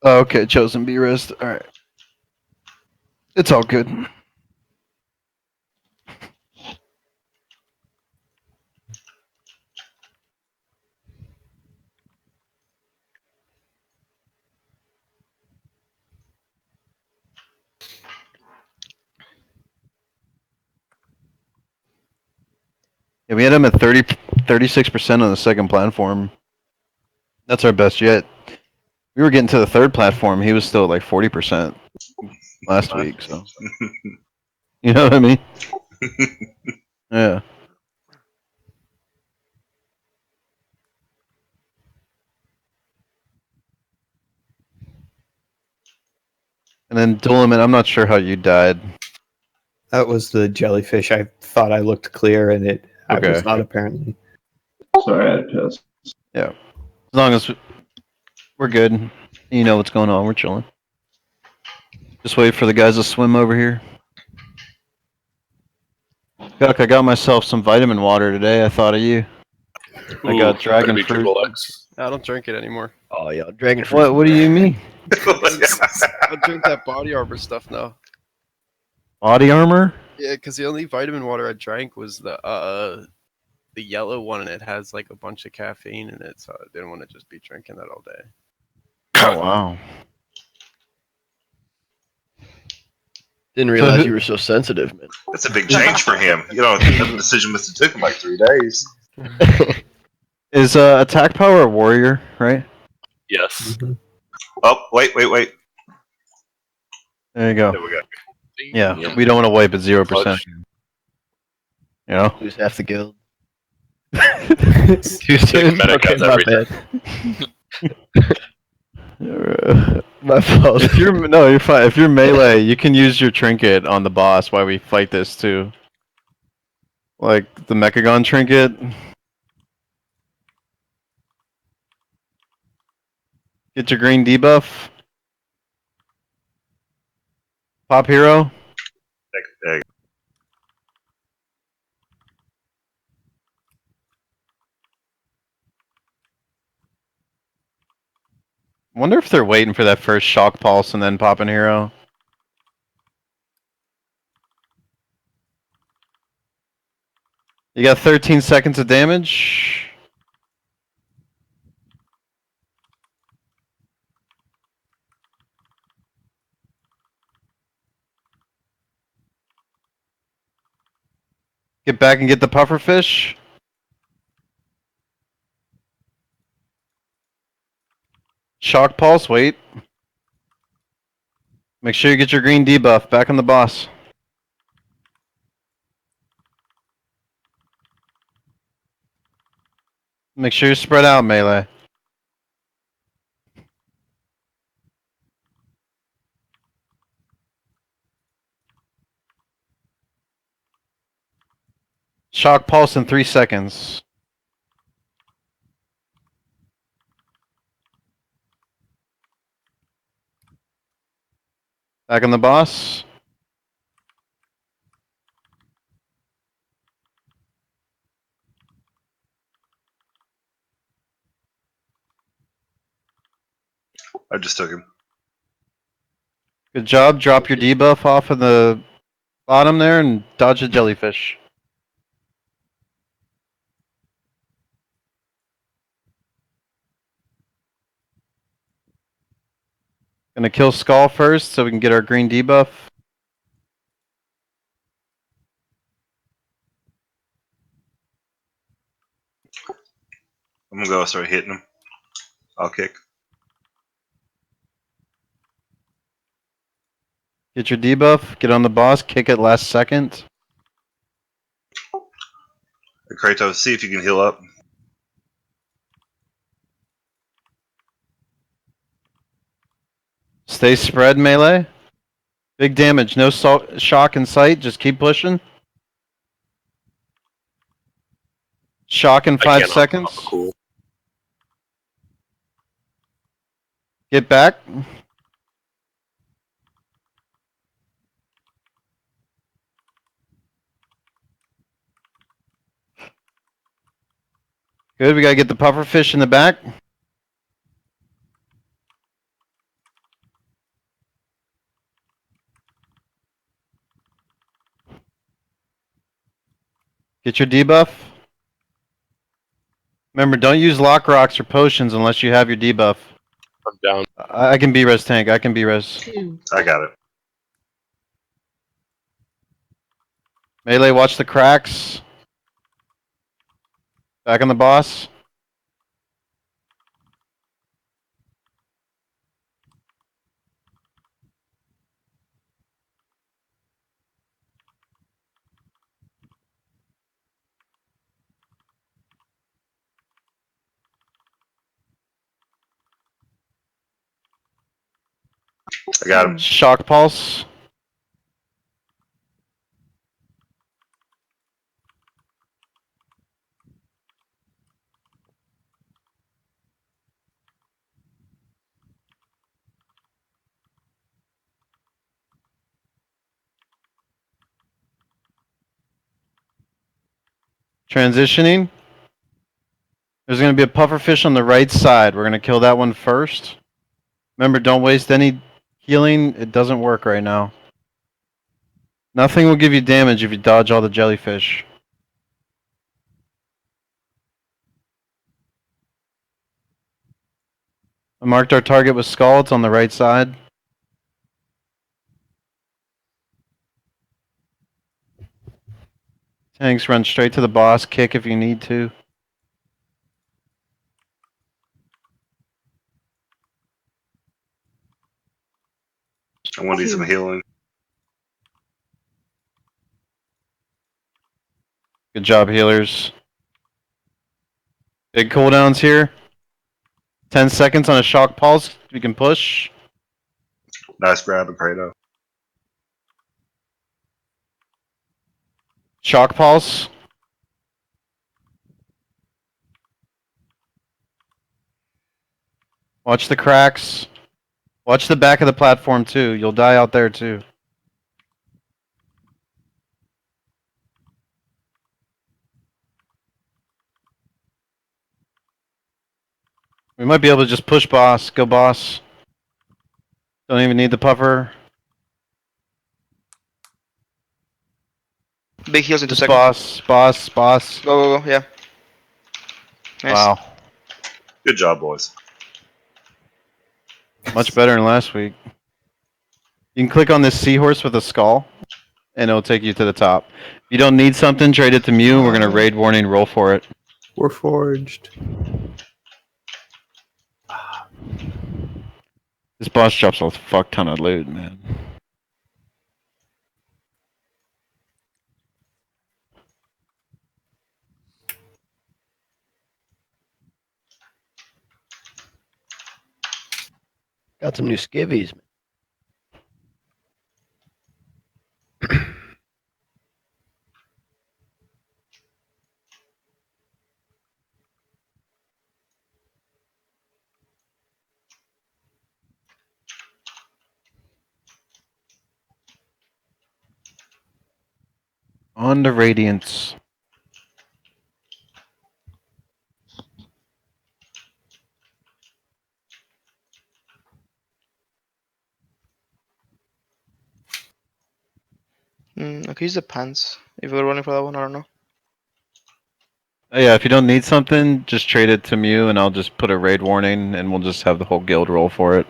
Oh, okay, chosen B wrist. All right, it's all good. Yeah, we had him at 36% on the second platform. That's our best yet. We were getting to the third platform. He was still at like 40% last week. So you know what I mean? Yeah. And then Dulaman, I'm not sure how you died. That was the jellyfish. I thought I looked clear, and I Okay. was not apparently. Sorry, I had piss. Yeah. As long as we're good, you know what's going on. We're chilling. Just wait for the guys to swim over here. Guck, I got myself some vitamin water today. I thought of you. I got dragon fruit. Triple X. I don't drink it anymore. Oh yeah, dragon fruit. What do you mean? I drink that body armor stuff now. Body armor? Yeah, because the only vitamin water I drank was the yellow one, and it has like a bunch of caffeine in it, so I didn't want to just be drinking that all day. Oh wow. Didn't realize you were so sensitive, man. That's a big change for him. You know, the decision must have took him like 3 days. Is attack power a warrior, right? Yes. Oh, wait. There you go. There we go. Yeah, we don't want to wipe at 0%. You know? Lose half the guild. Too soon. Okay, my bad. My fault. If you're you're fine. If you're melee, you can use your trinket on the boss while we fight this too. Like the Mechagon trinket. Get your green debuff. Pop hero. There you go. Wonder if they're waiting for that first shock pulse and then popping hero. You got 13 seconds of damage. Get back and get the pufferfish. Shock pulse, wait. Make sure you get your green debuff back on the boss. Make sure you spread out, melee. Shock pulse in 3 seconds. Back on the boss. I just took him. Good job. Drop your debuff off of the bottom there and dodge the jellyfish. Gonna kill Skull first so we can get our green debuff. I'm gonna go start hitting him. I'll kick. Get your debuff. Get on the boss. Kick it last second. Kratos, see if you can heal up. Stay spread, melee. Big damage. No shock in sight. Just keep pushing. Shock in 5 seconds. Cool. Get back. Good. We gotta get the pufferfish in the back. Get your debuff. Remember, don't use lock rocks or potions unless you have your debuff. I'm down. I can be res tank. I can be res. I got it. Melee, watch the cracks. Back on the boss. I got him. Shock pulse. Transitioning. There's going to be a pufferfish on the right side. We're going to kill that one first. Remember, don't waste any healing. It doesn't work right now. Nothing will give you damage if you dodge all the jellyfish. I marked our target with skull. It's on the right side. Tanks, run straight to the boss. Kick if you need to. I want to need some healing. Good job, healers. Big cooldowns here. 10 seconds on a shock pulse. We can push. Nice grab, Kratos. Shock pulse. Watch the cracks. Watch the back of the platform too. You'll die out there too. We might be able to just push boss. Go boss. Don't even need the puffer. Big heals into Just second. boss. Go, yeah. Nice. Wow. Good job, boys. Much better than last week. You can click on this seahorse with a skull, and it'll take you to the top. If you don't need something, trade it to Mew. We're gonna raid warning, roll for it. We're forged. This boss drops a fuck ton of loot, man. Got some new skivvies. On the Radiance. I could use the pants if we were running for that one. I don't know. Oh, yeah, if you don't need something, just trade it to Mew, and I'll just put a raid warning, and we'll just have the whole guild roll for it.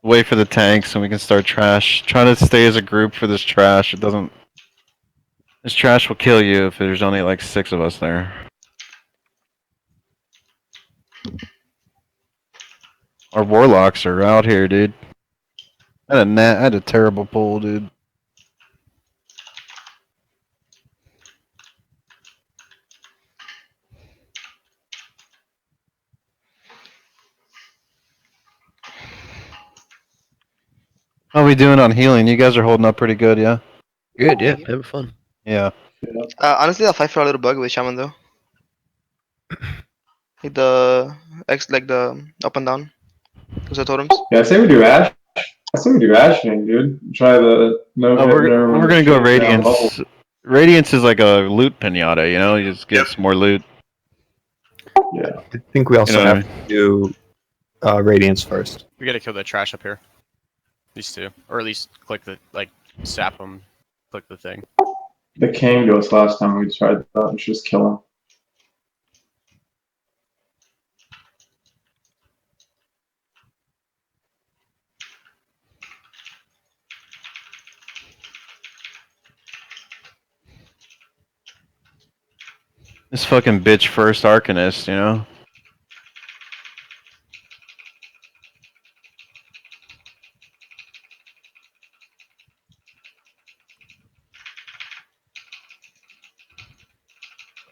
Wait for the tanks, and we can start trash. Try to stay as a group for this trash. It doesn't. This trash will kill you if there's only like 6 of us there. Our warlocks are out here, dude. I had a terrible pull, dude. How are we doing on healing? You guys are holding up pretty good, yeah? Good, yeah, having fun. Yeah. Honestly, I'll fight for a little bug with Shaman though. Like the like the up and down. Those are totems. Yeah, I say we do Ash. I say we do Ashing, dude. Try the no hit, no We're gonna go shit down low. Radiance. Radiance is like a loot pinata, you know? You just get Yep. some more loot. Yeah. I think we also You know have what I to do Radiance first. We gotta kill the trash up here. These two, or at least click the sap them. Click the thing. The king goes last time we tried that. We should just kill him. This fucking bitch first Arcanist, you know?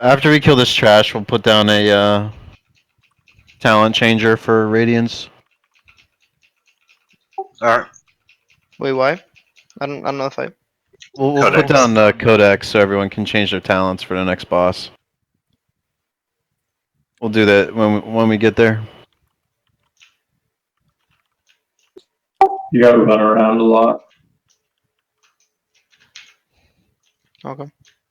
After we kill this trash, we'll put down a talent changer for Radiance. Alright. Wait, why? I don't know if I. We'll put Codex. down Codex so everyone can change their talents for the next boss. We'll do that when we get there. You gotta run around a lot. Okay.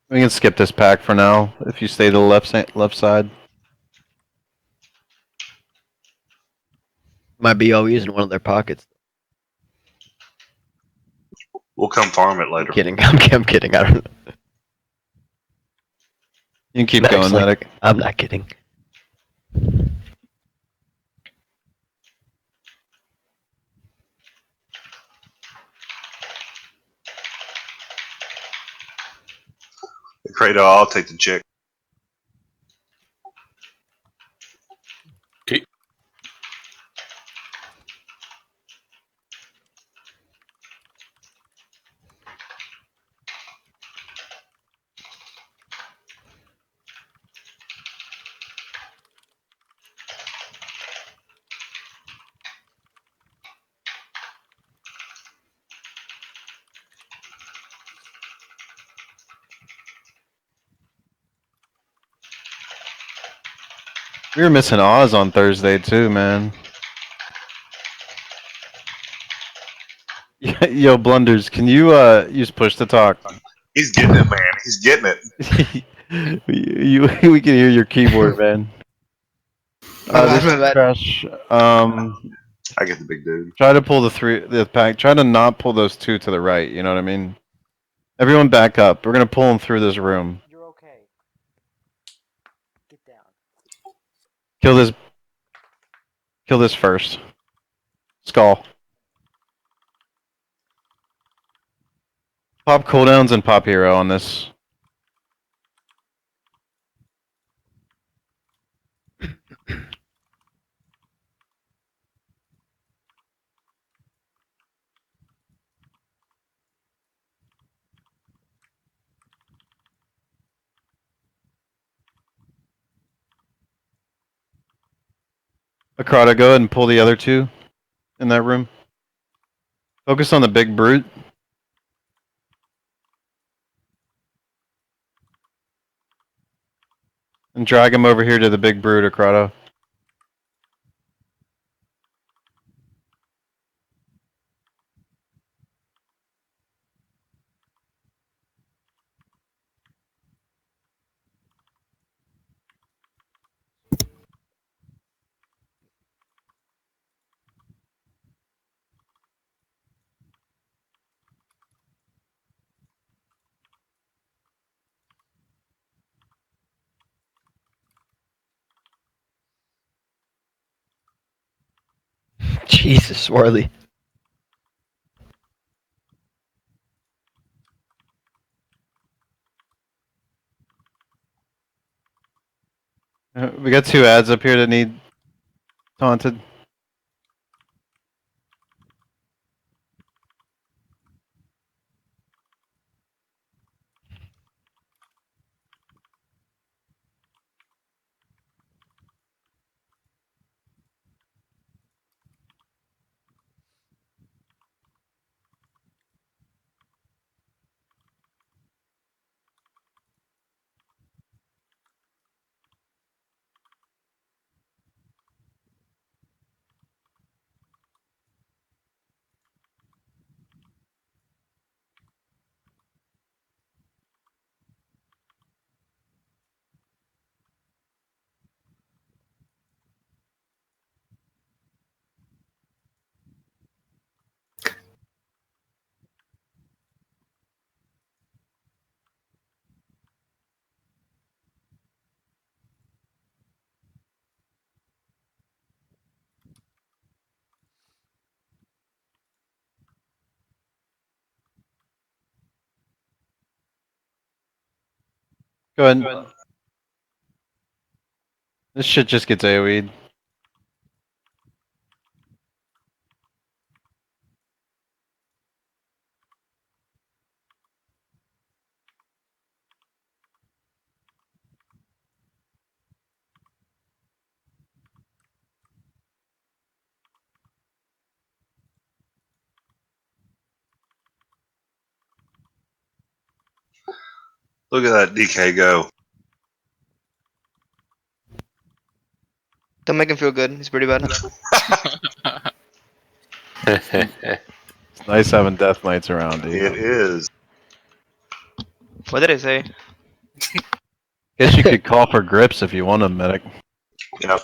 We can skip this pack for now if you stay to the left side. Might be always in one of their pockets. We'll come farm it I'm later. kidding. I'm kidding. I don't know. You can keep going, Actually, medic. I'm not kidding. Kratos, I'll take the chick. We were missing Oz on Thursday too, man. Yo, Blunders, can you use push to talk? He's getting it, man. He's getting it. We can hear your keyboard, man. This My is bad. trash. I get the big dude. Try to pull the pack. Try to not pull those two to the right. You know what I mean? Everyone back up. We're gonna pull them through this room. You're okay. Get down. Kill this. Kill this first. Skull. Pop cooldowns and pop hero on this. Akrata, go ahead and pull the other two in that room. Focus on the big brute. And drag him over here to the big brute, Akrata. Jesus, Swarley. We got two ads up here that need taunted. Go ahead. This shit just gets AoE'd. Look at that DK go. Don't make him feel good. He's pretty bad. It's nice having Death Knights around, dude. It is. What did I say? Guess you could call for grips if you want them, medic. Yep.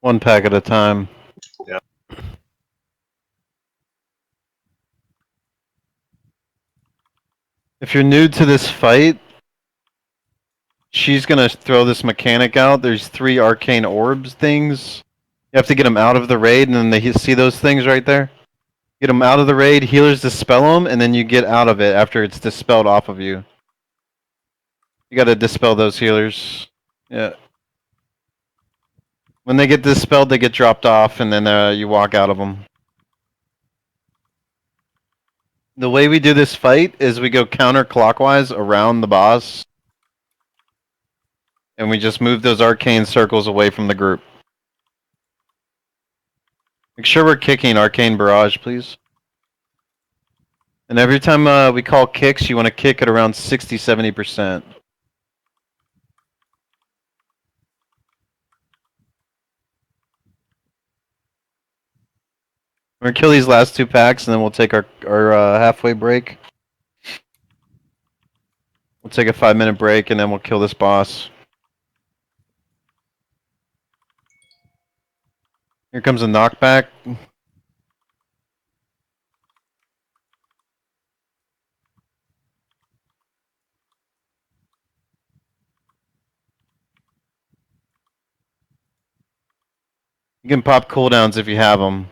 One pack at a time. Yep. If you're new to this fight, she's gonna throw this mechanic out. There's 3 arcane orbs things. You have to get them out of the raid, and then they see those things right there. Get them out of the raid, healers dispel them, and then you get out of it after it's dispelled off of you. You gotta dispel those healers. Yeah. When they get dispelled, they get dropped off, and then you walk out of them. The way we do this fight is we go counterclockwise around the boss. And we just move those arcane circles away from the group. Make sure we're kicking Arcane Barrage, please. And every time we call kicks, you want to kick at around 60-70%. We're going to kill these last 2 packs, and then we'll take our halfway break. We'll take a 5-minute break, and then we'll kill this boss. Here comes a knockback. You can pop cooldowns if you have them.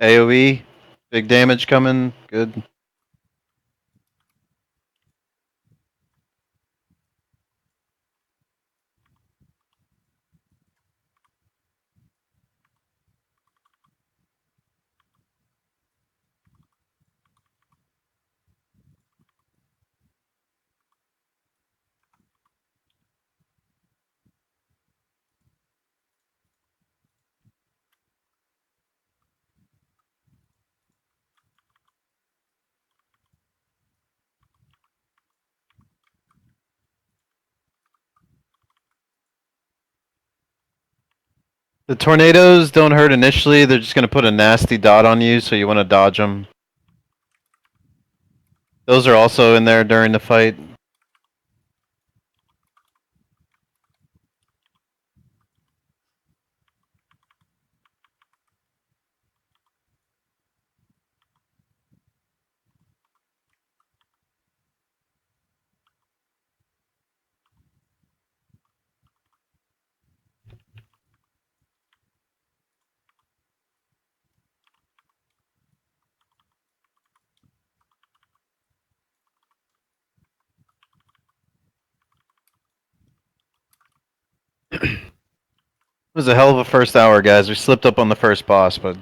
AoE, big damage coming, good. The tornadoes don't hurt initially, they're just going to put a nasty dot on you, so you want to dodge them. Those are also in there during the fight. It was a hell of a first hour, guys. We slipped up on the first boss, but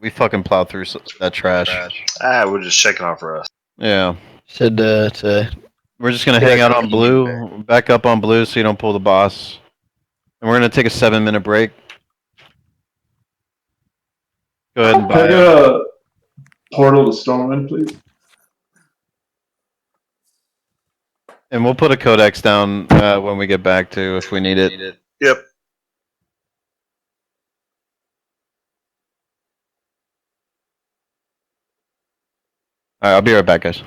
we fucking plowed through that trash. We're just shaking off rust. Yeah. Said to We're just gonna hang out on blue, back up on blue so you don't pull the boss. And we're gonna take a 7-minute break. Go ahead and buy Can I it. get a Portal to Stormwind, please. And we'll put a codex down when we get back to if we need it. Yep. All right, I'll be right back, guys.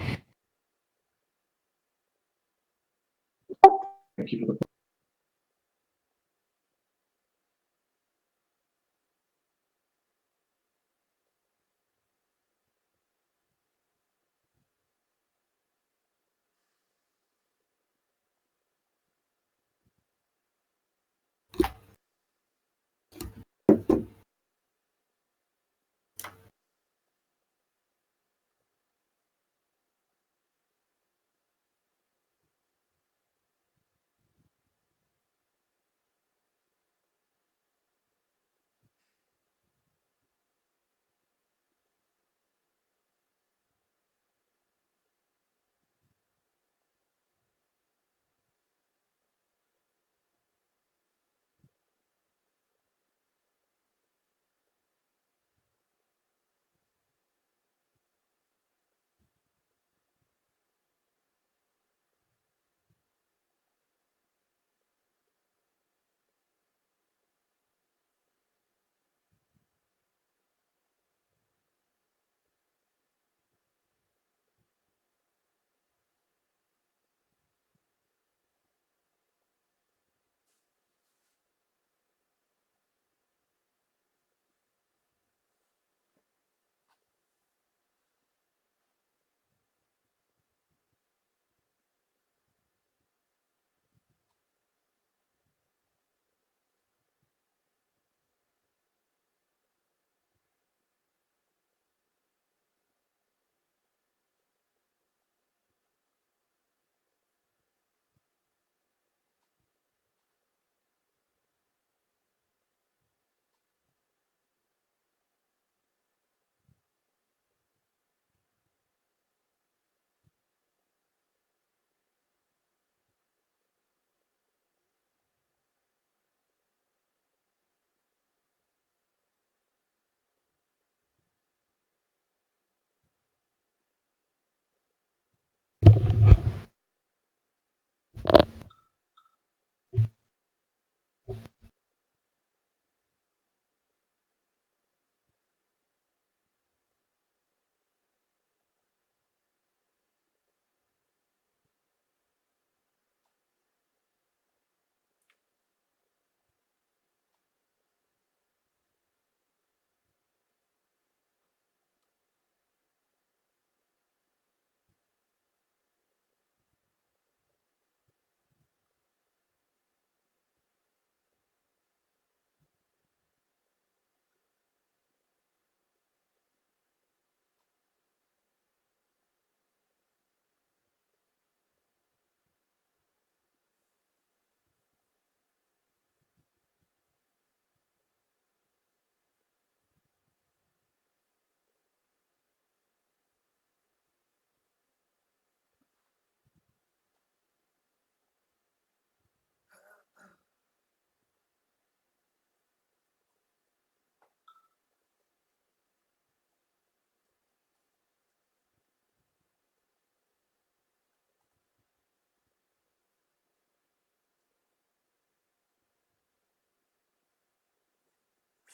Thank you for the.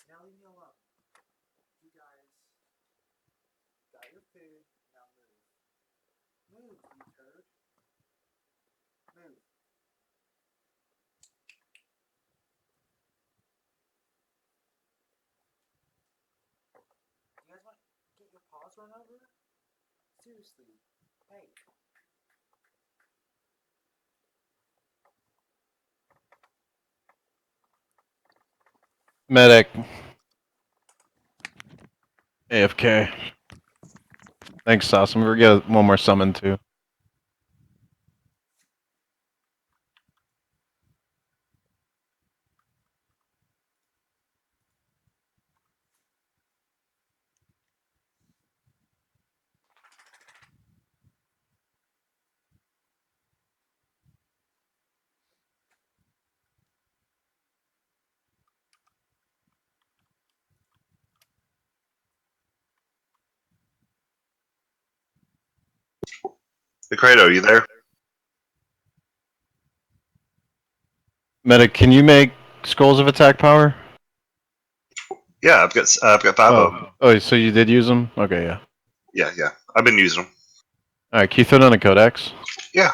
Now leave me alone. You guys got your food. Now move. Move, you turd. Move. You guys want to get your paws run over? Seriously. Hey. Medic. AFK. Thanks, Sauce. I'm gonna get one more summon too. The Credo, you there? Medic, can you make scrolls of attack power? Yeah, I've got 5 of them. Oh, so you did use them? Okay, yeah. Yeah. I've been using them. All right, can you throw down a codex? Yeah.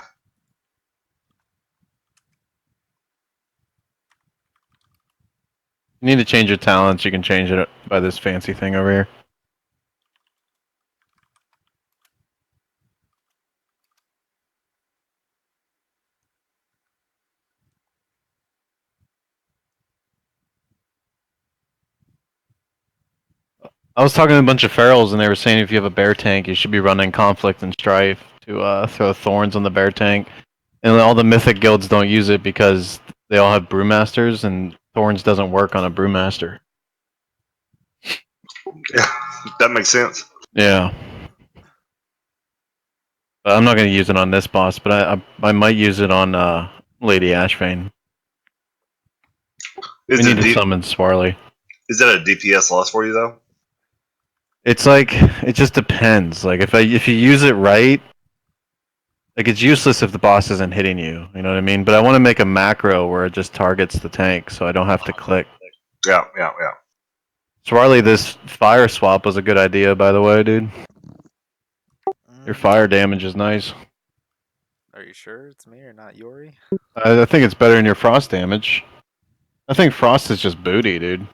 You need to change your talents. You can change it by this fancy thing over here. I was talking to a bunch of ferals, and they were saying if you have a bear tank, you should be running conflict and strife to throw thorns on the bear tank. And all the mythic guilds don't use it because they all have brewmasters, and thorns doesn't work on a brewmaster. Yeah. That makes sense. Yeah. But I'm not going to use it on this boss, but I might use it on Lady Ashvane. We Is need to it summon Swarly. is that a DPS loss for you though? It's like it just depends. Like if you use it right, like it's useless if the boss isn't hitting you. You know what I mean? But I want to make a macro where it just targets the tank, so I don't have to click. Yeah. Swarly, this fire swap was a good idea, by the way, dude. Your fire damage is nice. Are you sure it's me or not Yori? I think it's better than your frost damage. I think frost is just booty, dude.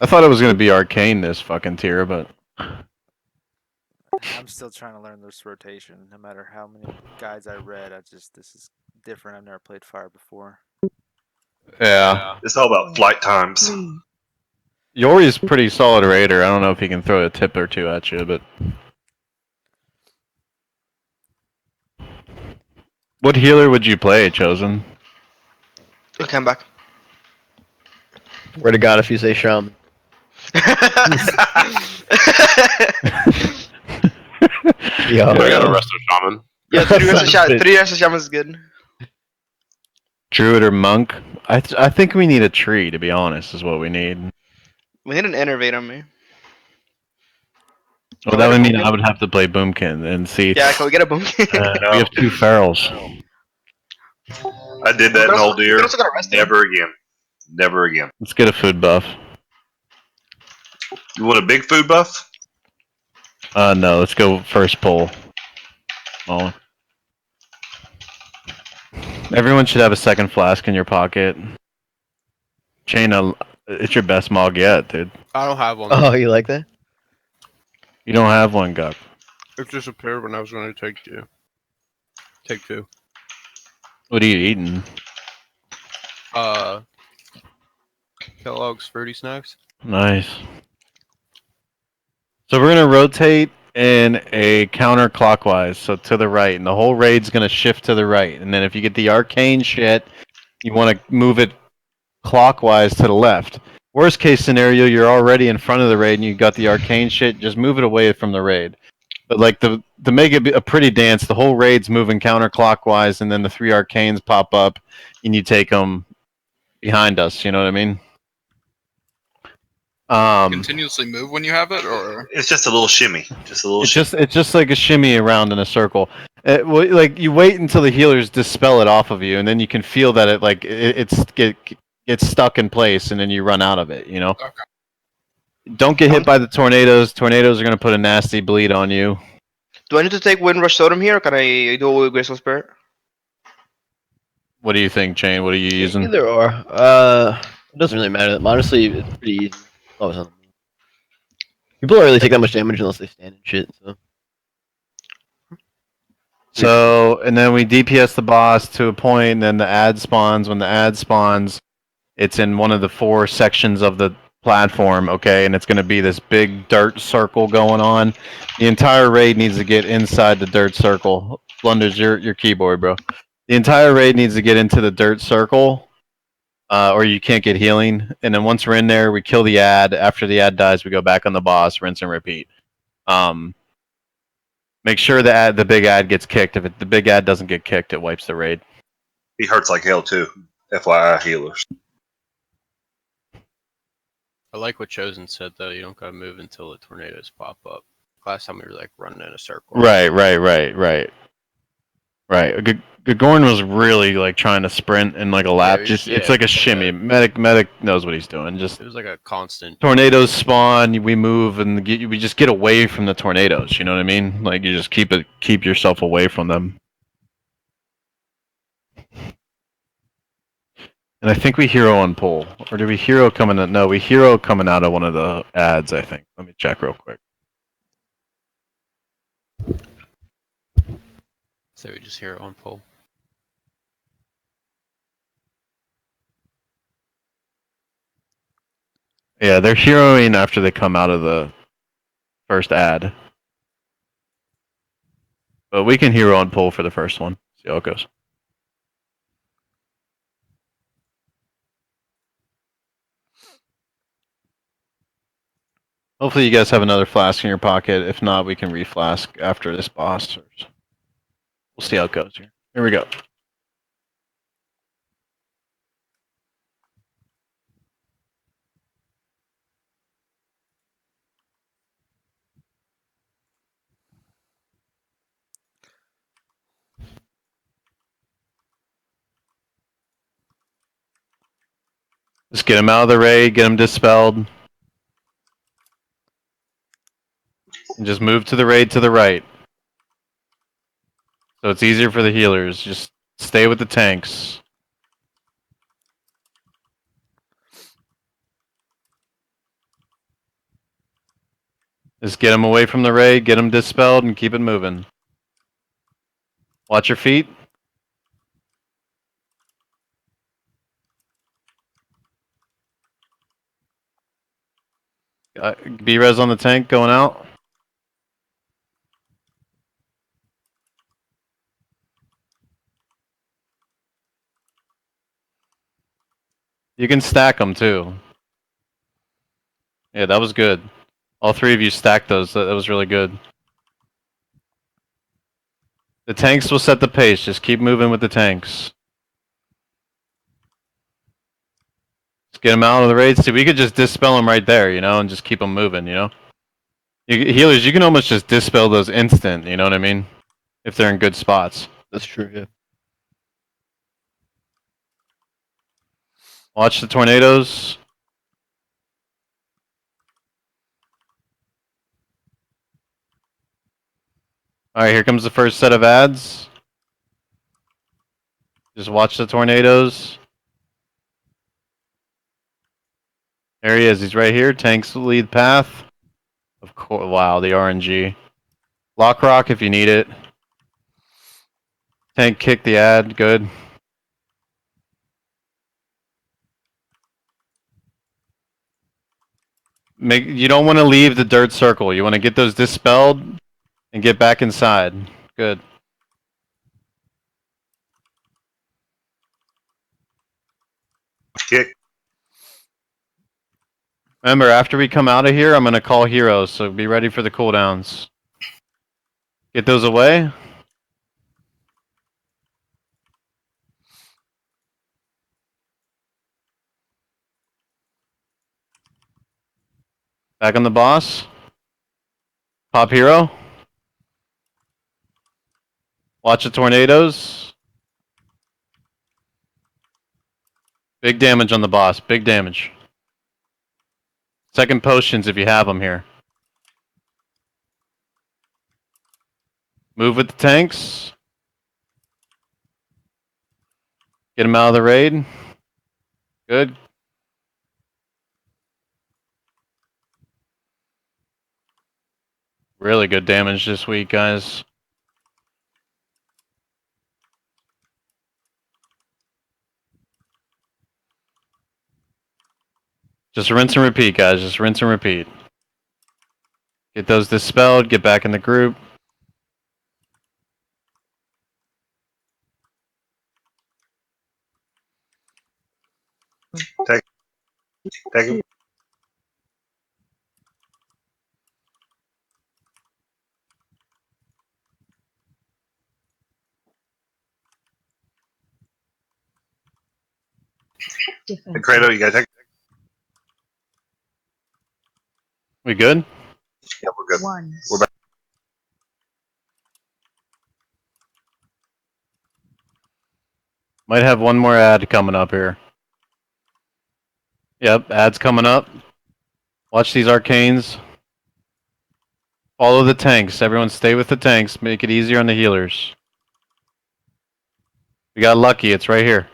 I thought it was gonna be arcane this fucking tier, but I'm still trying to learn this rotation. No matter how many guides I read, this is different. I've never played fire before. yeah. It's all about flight times. Yori's pretty solid raider. I don't know if he can throw a tip or two at you, but what healer would you play, Chosen? Okay, I'm back. Where to God if you say Shaman. Yeah, I got a Resto Shaman. Yeah, 3 Rest of Shaman is good. Druid or monk? I think we need a tree, to be honest, is what we need. We need an innervate on me. Well, that would mean I would have to play Boomkin and see. Yeah, can we get a boom? We have 2 ferals. I did that in Old We Deer. can also got a rest. Never again. Never again. Let's get a food buff. You want a big food buff? No, let's go first pull. Oh. Everyone should have a second flask in your pocket. Chain, it's your best mog yet, dude. I don't have one. Oh, you like that? You don't have one, Guck. It disappeared when I was going to take 2. Take 2. What are you eating? Kellogg's Fruity Snacks. Nice. So we're gonna rotate in a counterclockwise, so to the right, and the whole raid's gonna shift to the right. And then if you get the arcane shit, you want to move it clockwise to the left. Worst case scenario, you're already in front of the raid and you got the arcane shit. Just move it away from the raid. But like to make it a pretty dance, the whole raid's moving counterclockwise, and then the 3 arcanes pop up, and you take them behind us. You know what I mean? Continuously move when you have it, or It's just a little shimmy. Just a little shimmy. It's just like a shimmy around in a circle. Like you wait until the healers dispel it off of you, and then you can feel that it gets stuck in place, and then you run out of it. You know. Okay. Don't get hit by the tornadoes. Tornadoes are gonna put a nasty bleed on you. Do I need to take Windrush Totem here, or can I do it with Graceful Spirit? What do you think, Chain? What are you using? Either or. It doesn't really matter. Honestly, it's pretty easy. Always on. People don't really take that much damage unless they stand and shit. So, and then we DPS the boss to a point, and then the ad spawns. When the ad spawns, it's in one of the 4 sections of the platform, okay? And it's going to be this big dirt circle going on. The entire raid needs to get inside the dirt circle. Blunders, your keyboard, bro. The entire raid needs to get into the dirt circle, or you can't get healing. And then once we're in there, we kill the ad. After the ad dies, we go back on the boss, rinse and repeat. Make sure the big ad gets kicked. If the big ad doesn't get kicked, it wipes the raid. He hurts like hell too. FYI, healers. I like what Chosen said though. You don't gotta move until the tornadoes pop up. last time we were like running in a circle. Right. Gagorn was really like trying to sprint in like a lap. Yeah, Just it's yeah, like a shimmy. Medic knows what he's doing. Just It was like a constant. tornadoes spawn, we move, and we just get away from the tornadoes. You know what I mean? Like you just keep yourself away from them. And I think we hero on pole, or do we hero coming? No, we hero coming out of one of the ads. I think. Let me check real quick. So we just hero on pole. Yeah, they're heroing after they come out of the first ad. But we can hero on pole for the first one. See how it goes. Hopefully you guys have another flask in your pocket. If not, we can reflask after this boss. We'll see how it goes here. Here we go. Just get him out of the raid, get him dispelled. And just move to the raid to the right. So it's easier for the healers. Just stay with the tanks. Just get him away from the raid, get him dispelled, and keep it moving. Watch your feet. B-res on the tank going out. You can stack them too. Yeah, that was good. All three of you stacked those. That was really good. The tanks will set the pace. Just keep moving with the tanks. Just get them out of the raid. See, we could just dispel them right there, you know, and just keep them moving, you know? Healers, you can almost just dispel those instant, you know what I mean? If they're in good spots. That's true. Yeah. Watch the tornadoes. Alright, here comes the first set of ads. Just watch the tornadoes. There he is. He's right here. Tanks lead path. Of course. Wow, the RNG. Lock rock if you need it. Tank kick the ad. Good. You don't want to leave the dirt circle. You want to get those dispelled and get back inside. Good. Kick. Remember, after we come out of here, I'm going to call heroes, so be ready for the cooldowns. Get those away. Back on the boss. Pop hero. Watch the tornadoes. Big damage on the boss. Big damage. Second potions if you have them here. Move with the tanks. Get them out of the raid. Good. Really good damage this week, guys. Just rinse and repeat, guys. Just rinse and repeat. Get those dispelled. Get back in the group. Take him. Hey, Kratos, you guys take. We good? Yeah, we're good. We're back. Might have one more ad coming up here. Yep, ad's coming up. Watch these arcanes. Follow the tanks. Everyone stay with the tanks. Make it easier on the healers. We got lucky. It's right here.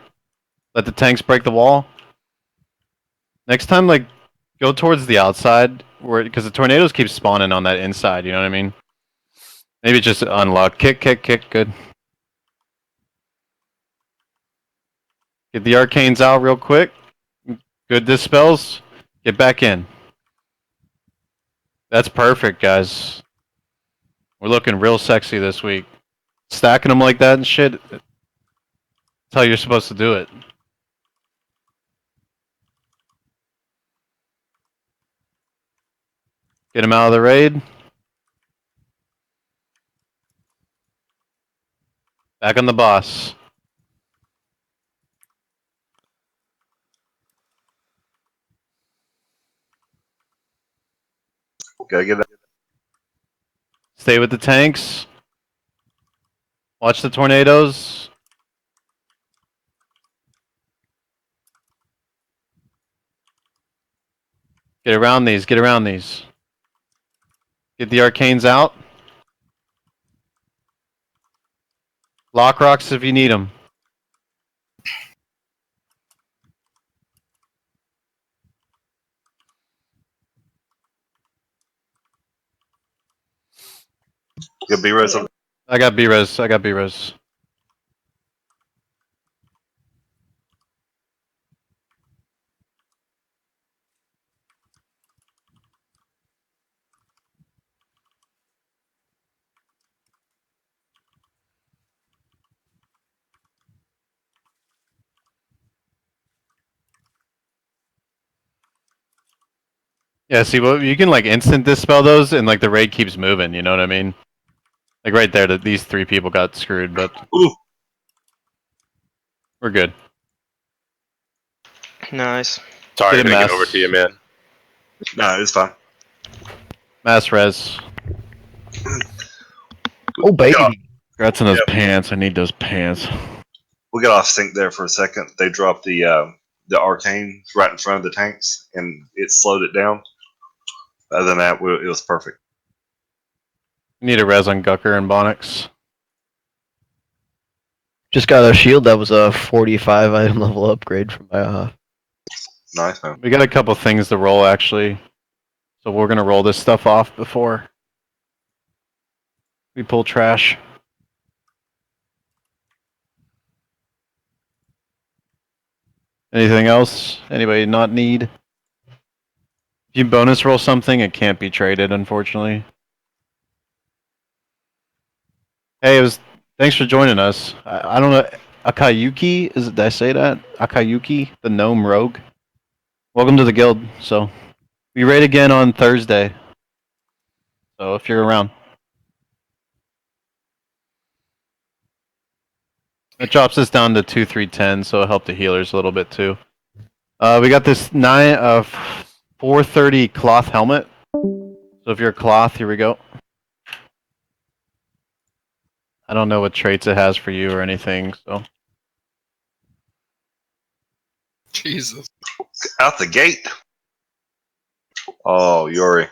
Let the tanks break the wall. Next time, like, go towards the outside, where because the tornadoes keep spawning on that inside. You know what I mean? Maybe just unlock. Kick. Good. Get the arcanes out real quick. Good dispels. Get back in. That's perfect, guys. We're looking real sexy this week. Stacking them like that and shit. That's how you're supposed to do it. Get him out of the raid. Back on the boss. Gotta get it. Stay with the tanks. Watch the tornadoes. Get around these. Get around these. Get the arcanes out. Lock rocks if you need them. Get B-Res on. I got B-Res. I got B-Res. Yeah, see, well, you can like instant dispel those, and like the raid keeps moving. You know what I mean? Like right there, that these 3 people got screwed, but Ooh. we're good. Nice. Sorry Get to a make mess. it over to you, man. No, it's fine. Mass res. Oh baby. Yeah. Congrats on those Yep. pants. I need those pants. We got off sync there for a second. They dropped the arcane right in front of the tanks, and it slowed it down. Other than that, it was perfect. Need a res on Gucker and Bonix. Just got a shield that was a 45 item level upgrade from my Nice, man. We got a couple things to roll actually, so we're gonna roll this stuff off before we pull trash. Anything else? Anybody not need? If you bonus roll something, it can't be traded, unfortunately. Hey, it was. Thanks for joining us. I don't know. Akayuki, did I say that? Akayuki, the gnome rogue. Welcome to the guild. So, we raid again on Thursday. So if you're around, it drops us down to 2-3-10, so it'll help the healers a little bit too. We got this 430 cloth helmet. So if you're a cloth, here we go. I don't know what traits it has for you or anything, so. Jesus. Out the gate. Oh, Yuri.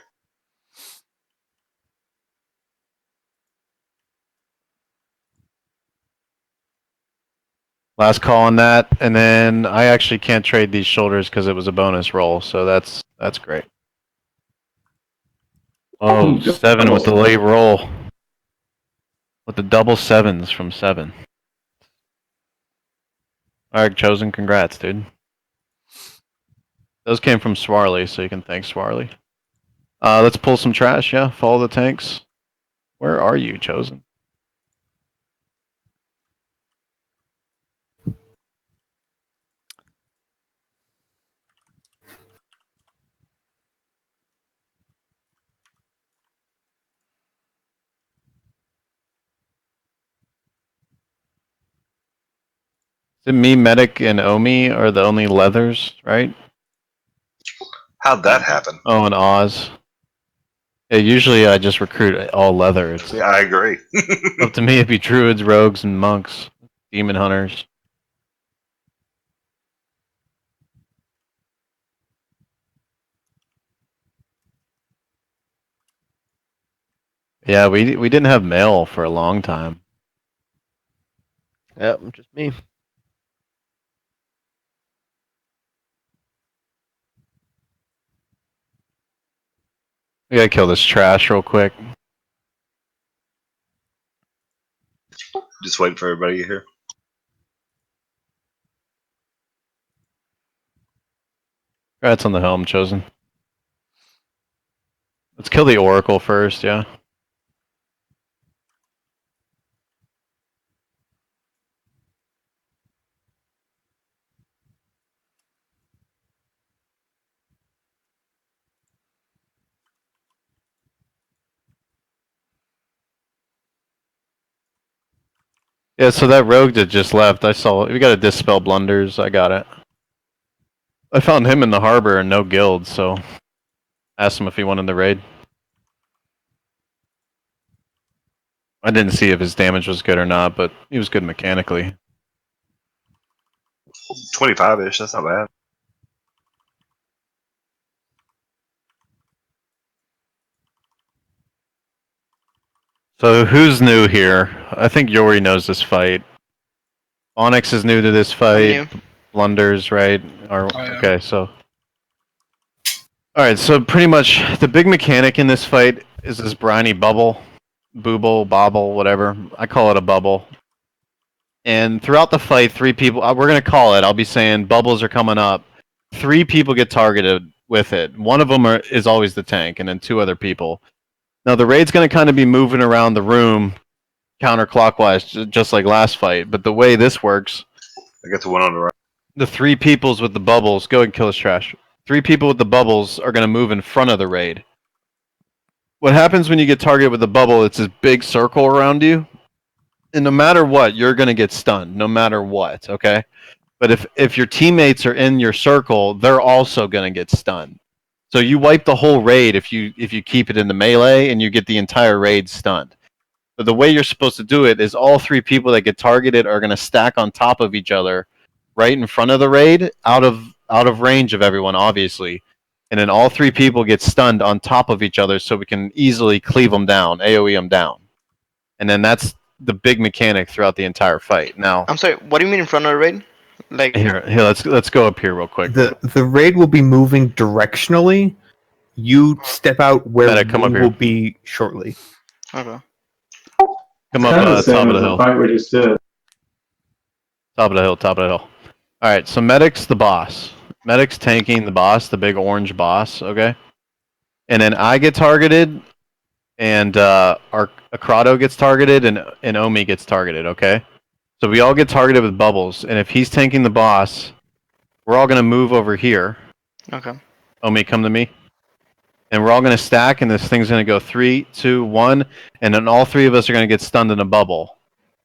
Last call on that, and then I actually can't trade these shoulders because it was a bonus roll, so that's great. Oh, 7 with the late roll. With the double 7s from 7. Alright, Chosen, congrats, dude. Those came from Swarley, so you can thank Swarley. Let's pull some trash, yeah? Follow the tanks. Where are you, Chosen? Is it me, Medic, and Omi are the only leathers, right? How'd that happen? Oh, and Oz. Yeah, usually I just recruit all leather. It's Yeah, I agree. up to me, it'd be druids, rogues, and monks. Demon hunters. Yeah, we didn't have mail for a long time. Yep, just me. We gotta kill this trash real quick. Just waiting for everybody to get here. Congrats on the helm, Chosen. Let's kill the Oracle first, yeah. Yeah, so that rogue that just left, I saw. We gotta dispel blunders. I got it. I found him in the harbor and no guild, so asked him if he wanted the raid. I didn't see if his damage was good or not, but he was good mechanically. 25-ish. That's not bad. So who's new here? I think Yori knows this fight. Onyx is new to this fight. Blunders, right? Or, I am. okay, so. Alright, so pretty much the big mechanic in this fight is this briny bubble. Booble, bobble, whatever. I call it a bubble. And throughout the fight, 3 people, we're going to call it, I'll be saying bubbles are coming up. 3 people get targeted with it. One of them is always the tank, and then 2 other people. Now, the raid's going to kind of be moving around the room counterclockwise, just like last fight. But the way this works, I got the one on the right. the 3 peoples with the bubbles, go ahead and kill this trash. 3 people with the bubbles are going to move in front of the raid. What happens when you get targeted with the bubble, it's this big circle around you. And no matter what, you're going to get stunned, no matter what, okay? But if your teammates are in your circle, they're also going to get stunned. So you wipe the whole raid if you keep it in the melee, and you get the entire raid stunned. But the way you're supposed to do it is all 3 people that get targeted are going to stack on top of each other right in front of the raid, out of range of everyone, obviously. And then all 3 people get stunned on top of each other so we can easily cleave them down, AoE them down. And then that's the big mechanic throughout the entire fight. Now, I'm sorry. What do you mean in front of the raid? Like here, let's go up here real quick. The raid will be moving directionally. You step out where Medic, come we up here. will be shortly. okay. Come It's up kind of the top same of as the the hill. fight we just did. Top of the hill, top of the hill. Alright, so Medic's the boss. Medic's tanking the boss, the big orange boss, okay? And then I get targeted, and our Akrado gets targeted, and Omi gets targeted, okay? So we all get targeted with bubbles, and if he's tanking the boss, we're all gonna move over here. Okay. Omi, come to me. And we're all gonna stack, and this thing's gonna go 3, 2, 1, and then all 3 of us are gonna get stunned in a bubble.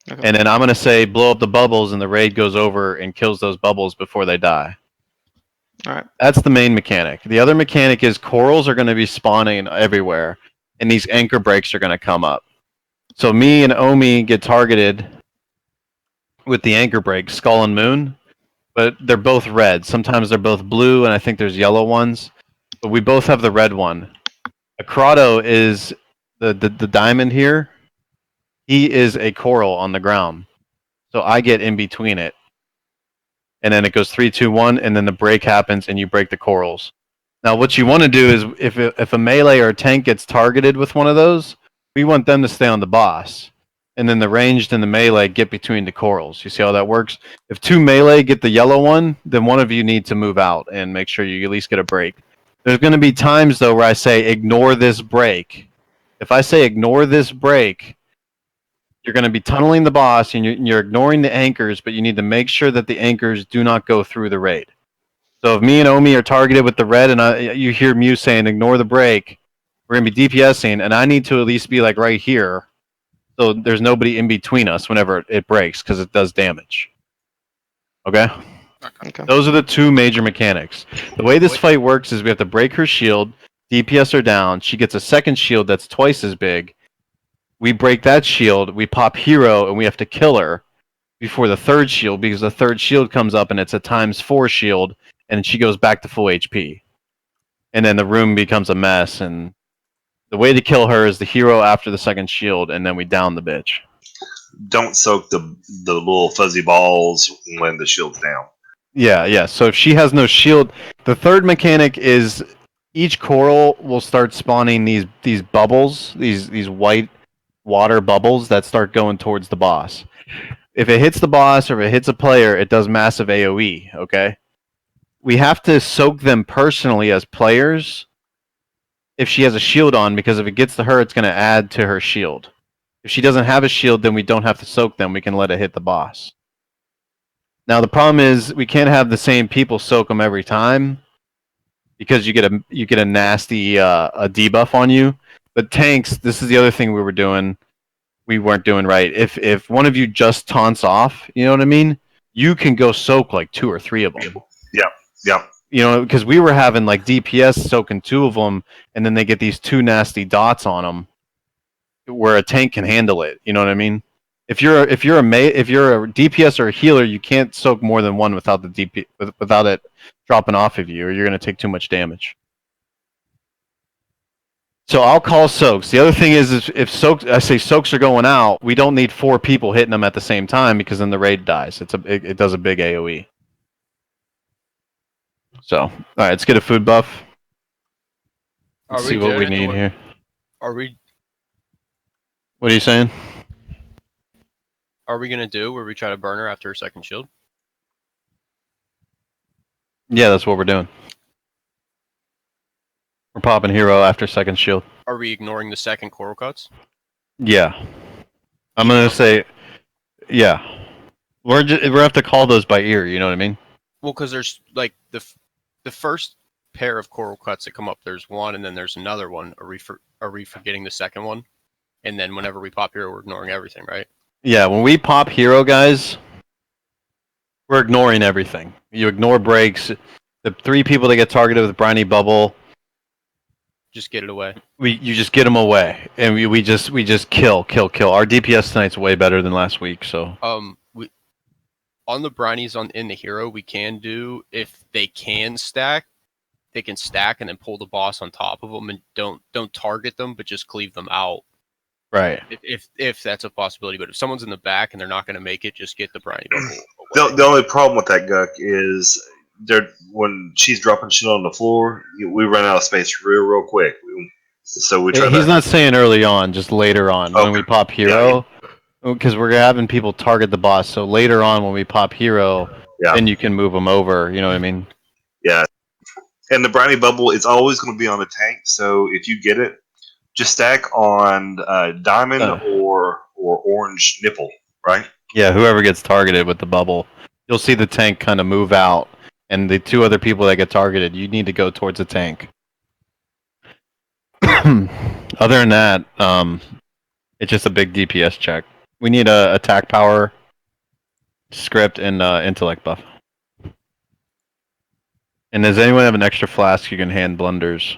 Okay. And then I'm gonna say blow up the bubbles, and the raid goes over and kills those bubbles before they die. Alright. That's the main mechanic. The other mechanic is corals are gonna be spawning everywhere, and these anchor breaks are gonna come up. So me and Omi get targeted with the anchor break, Skull and Moon, but they're both red. Sometimes they're both blue, and I think there's yellow ones. But we both have the red one. Akrado is the diamond here. He is a coral on the ground. So I get in between it. And then it goes 3, 2, 1, and then the break happens and you break the corals. Now what you want to do is if a melee or a tank gets targeted with one of those, we want them to stay on the boss. And then the ranged and the melee get between the corals. You see how that works? If 2 melee get the yellow one, then one of you need to move out and make sure you at least get a break. There's going to be times, though, where I say, ignore this break. If I say ignore this break, you're going to be tunneling the boss, and you're ignoring the anchors, but you need to make sure that the anchors do not go through the raid. So if me and Omi are targeted with the red, and you hear Mew saying, ignore the break, we're going to be DPSing, and I need to at least be, like, right here, so there's nobody in between us whenever it breaks, because it does damage. Okay? Okay. Those are the 2 major mechanics. The way this fight works is we have to break her shield, DPS her down, she gets a second shield that's twice as big. We break that shield, we pop hero, and we have to kill her before the 3rd shield, because the 3rd shield comes up and it's a ×4 shield, and she goes back to full HP. And then the room becomes a mess, and The way to kill her is the hero after the second shield, and then we down the bitch. Don't soak the little fuzzy balls when the shield's down. Yeah. So if she has no shield, the third mechanic is each coral will start spawning these bubbles, these white water bubbles that start going towards the boss. If it hits the boss or if it hits a player, it does massive AoE, okay? We have to soak them personally as players if she has a shield on, because if it gets to her, it's going to add to her shield. If she doesn't have a shield, then we don't have to soak them. We can let it hit the boss. Now, the problem is we can't have the same people soak them every time because you get a nasty a debuff on you. But tanks, this is the other thing we weren't doing right. If one of you just taunts off, you know what I mean? You can go soak like 2 or 3 of them. Yeah. You know, because we were having like DPS soaking 2 of them, and then they get these 2 nasty dots on them, where a tank can handle it. You know what I mean? If you're a DPS or a healer, you can't soak more than 1 without without it dropping off of you, or you're gonna take too much damage. So I'll call soaks. The other thing is if soaks are going out, we don't need 4 people hitting them at the same time, because then the raid dies. It does a big AoE. So, all right, let's get a food buff. Let's see what we need here. Are we What are you saying? gonna do where we try to burn her after her second shield? Yeah, that's what we're doing. We're popping hero after second shield. Are we ignoring the second coral cuts? Yeah. I'm gonna say, yeah. We're gonna have to call those by ear. You know what I mean? Well, because there's like the first pair of coral cuts that come up. There's one, and then there's another one. Are we forgetting the second one? And then whenever we pop hero, we're ignoring everything, right? Yeah. When we pop hero, guys, we're ignoring everything. You ignore breaks. The 3 people that get targeted with briny bubble, Just get it away. you just get them away, and we just kill. Our DPS tonight's way better than last week. So We on the brinies in the hero, we can do, if they can stack, they can stack and then pull the boss on top of them, and don't target them, but just cleave them out. right. If that's a possibility. But if someone's in the back and they're not going to make it, just get the briny bubble away. The only problem with that Guck is when she's dropping shit on the floor, we run out of space real quick. So we try He's to. not saying early on, just later on when we pop hero, because we're having people target the boss. So later on when we pop hero, then you can move them over. You know what I mean? Yeah. And the briny bubble is always going to be on the tank. So if you get it, just stack on diamond or orange nipple, right? Yeah, whoever gets targeted with the bubble, you'll see the tank kind of move out, and the 2 other people that get targeted, you need to go towards the tank. Other than that, it's just a big DPS check. We need a attack power, script, and intellect buff. And does anyone have an extra flask you can hand blunders?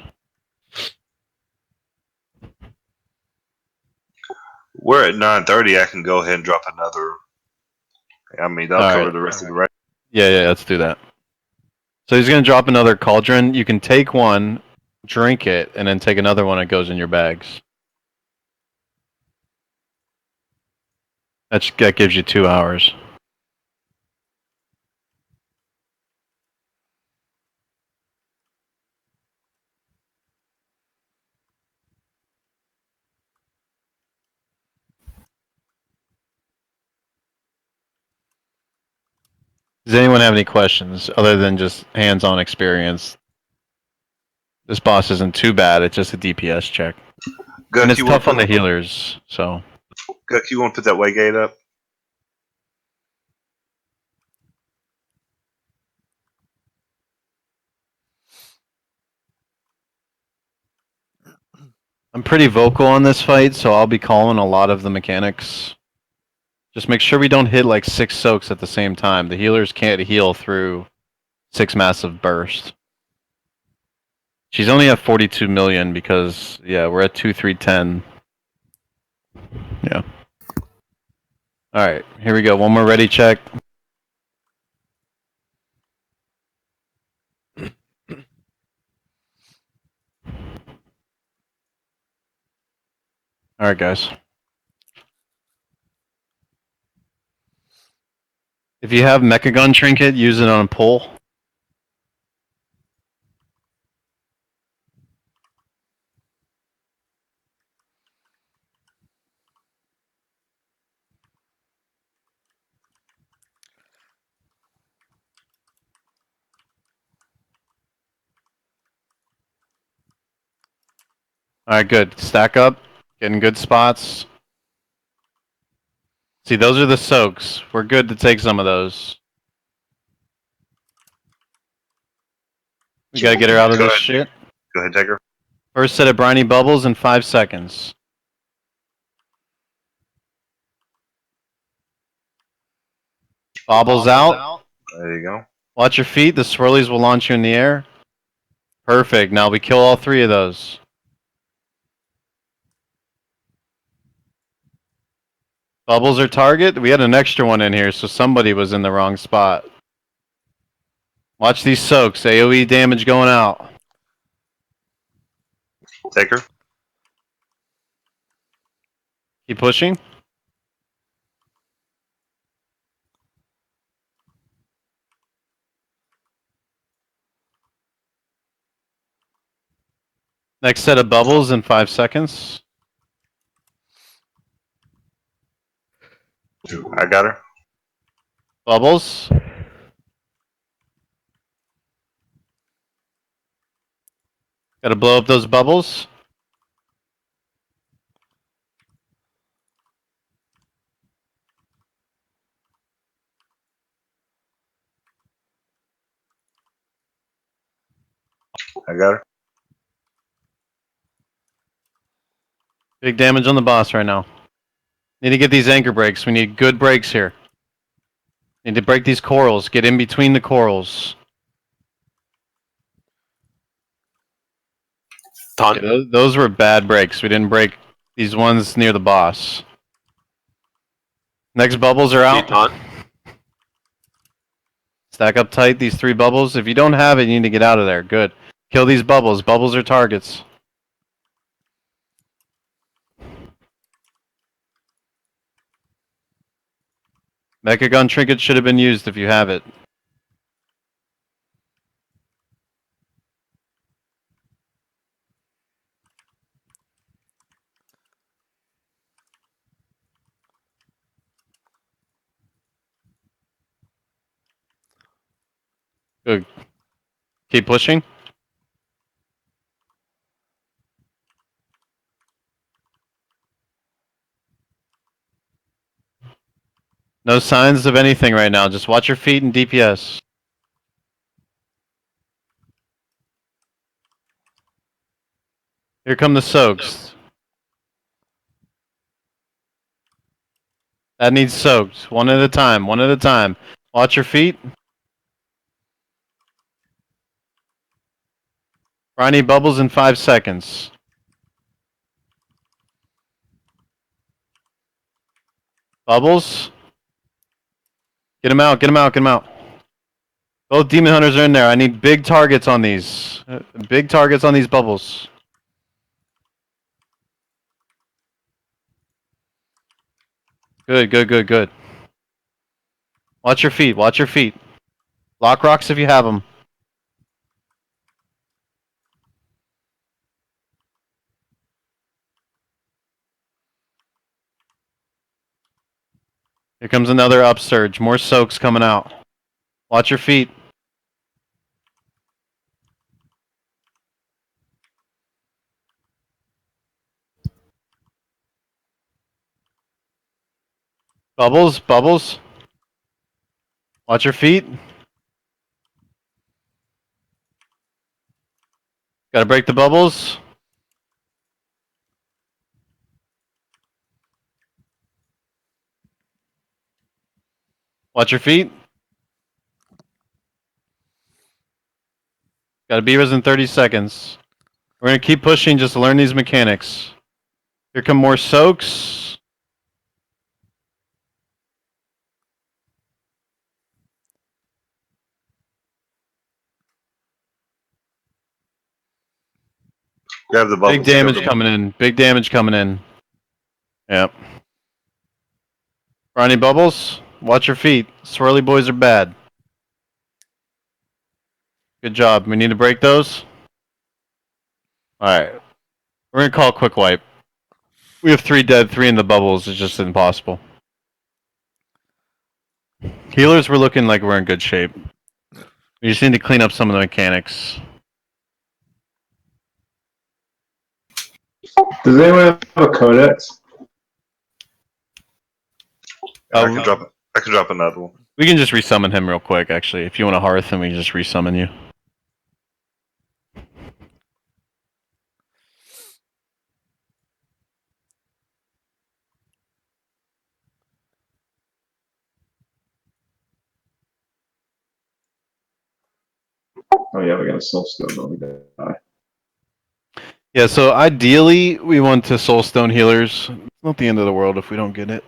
We're at 9:30. I can go ahead and drop another. I mean, that'll cover the rest of the rest. Yeah, let's do that. So he's gonna drop another cauldron. You can take one, drink it, and then take another one that goes in your bags. That gives you 2 hours. Does anyone have any questions other than just hands-on experience? This boss isn't too bad. It's just a DPS check. Guck, And it's you tough wanna on the healers, so. Guck, you want to put that waygate up? I'm pretty vocal on this fight, so I'll be calling a lot of the mechanics. Just make sure we don't hit like 6 soaks at the same time. The healers can't heal through 6 massive bursts. She's only at 42 million because, yeah, we're at 2,310. Yeah. Alright, here we go. One more ready check. All right, guys. If you have Mechagun Trinket, use it on a pole. Alright, good. Stack up. Getting good spots. See, those are the soaks. We're good to take some of those. We gotta get her out of Go this ahead. shit. Go ahead, take her. First set of briny bubbles in 5 seconds. Bobbles out. There you go. Watch your feet. The swirlies will launch you in the air. Perfect. Now we kill all 3 of those. Bubbles are target. We had an extra one in here, so somebody was in the wrong spot. Watch these soaks. AoE damage going out. Take her. Keep pushing. Next set of bubbles in 5 seconds. I got her. Bubbles. Gotta blow up those bubbles. I got her. Big damage on the boss right now. Need to get these anchor breaks. We need good breaks here. Need to break these corals. Get in between the corals. Taunt. Yeah, those were bad breaks. We didn't break these ones near the boss. Next bubbles are out. Taunt. Stack up tight, these 3 bubbles. If you don't have it, you need to get out of there. Good. Kill these bubbles. Bubbles are targets. Mechagun trinket should have been used if you have it. Good. Keep pushing. No signs of anything right now. Just watch your feet and DPS. Here come the soaks. That needs soaked. One at a time. One at a time. Watch your feet. Briny bubbles in 5 seconds. Bubbles. Get him out. Get him out. Get him out. Both demon hunters are in there. I need big targets on these. Big targets on these bubbles. Good, good, good, good. Watch your feet. Watch your feet. Lock rocks if you have them. Here comes another upsurge. More soaks coming out. Watch your feet. Bubbles, bubbles. Watch your feet. Gotta break the bubbles. Watch your feet. Gotta be res in 30 seconds. We're gonna keep pushing just to learn these mechanics. Here come more soaks. Grab the bubbles. Big damage coming in. Big damage coming in. Yep. Ronnie Bubbles, watch your feet. Swirly boys are bad. Good job. We need to break those. Alright. We're gonna call a quick wipe. We have 3 dead, 3 in the bubbles. It's just impossible. Healers, we're looking like we're in good shape. We just need to clean up some of the mechanics. Does anyone have a codex? I can drop it. I can drop another one. We can just resummon him real quick, actually. If you want to hearth him, we can just resummon you. Oh yeah, we got a soulstone. Oh, we die. Yeah, so ideally, we want to soulstone healers. It's not the end of the world if we don't get it.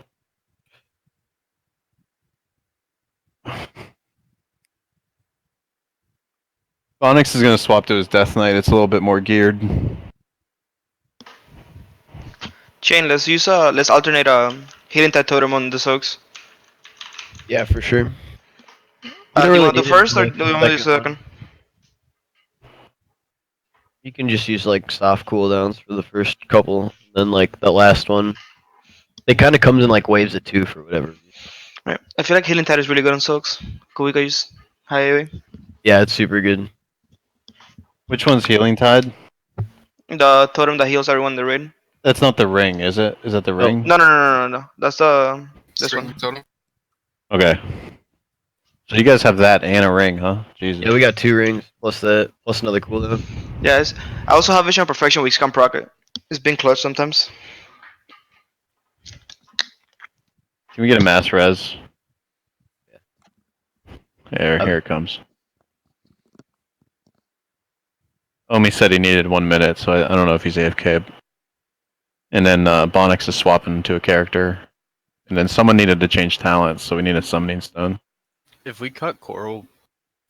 Onyx is going to swap to his Death Knight. It's a little bit more geared. Chain, let's alternate healing tide totem on the soaks. Yeah, for sure. Do you want the need it first for, or like, do you want to do the second one. second? You can just use like soft cooldowns for the first couple, then like the last one. It kind of comes in like waves of 2 for whatever. Right. I feel like healing tide is really good on soaks. Could we use high AoE? Yeah, it's super good. Which one's Healing Tide? The totem that heals everyone in the raid. That's not the ring, is it? Is that the ring? No. That's this String one. totem. Okay. So you guys have that and a ring, huh? Jesus. Yeah, we got 2 rings plus that plus another cooldown. Yes. I also have Vision of Perfection which can proc it. It's been clutch sometimes. Can we get a mass res? Here it comes. Omi said he needed 1 minute, so I don't know if he's AFK. And then Bonix is swapping to a character. And then someone needed to change talents, so we need a summoning stone. If we cut Coral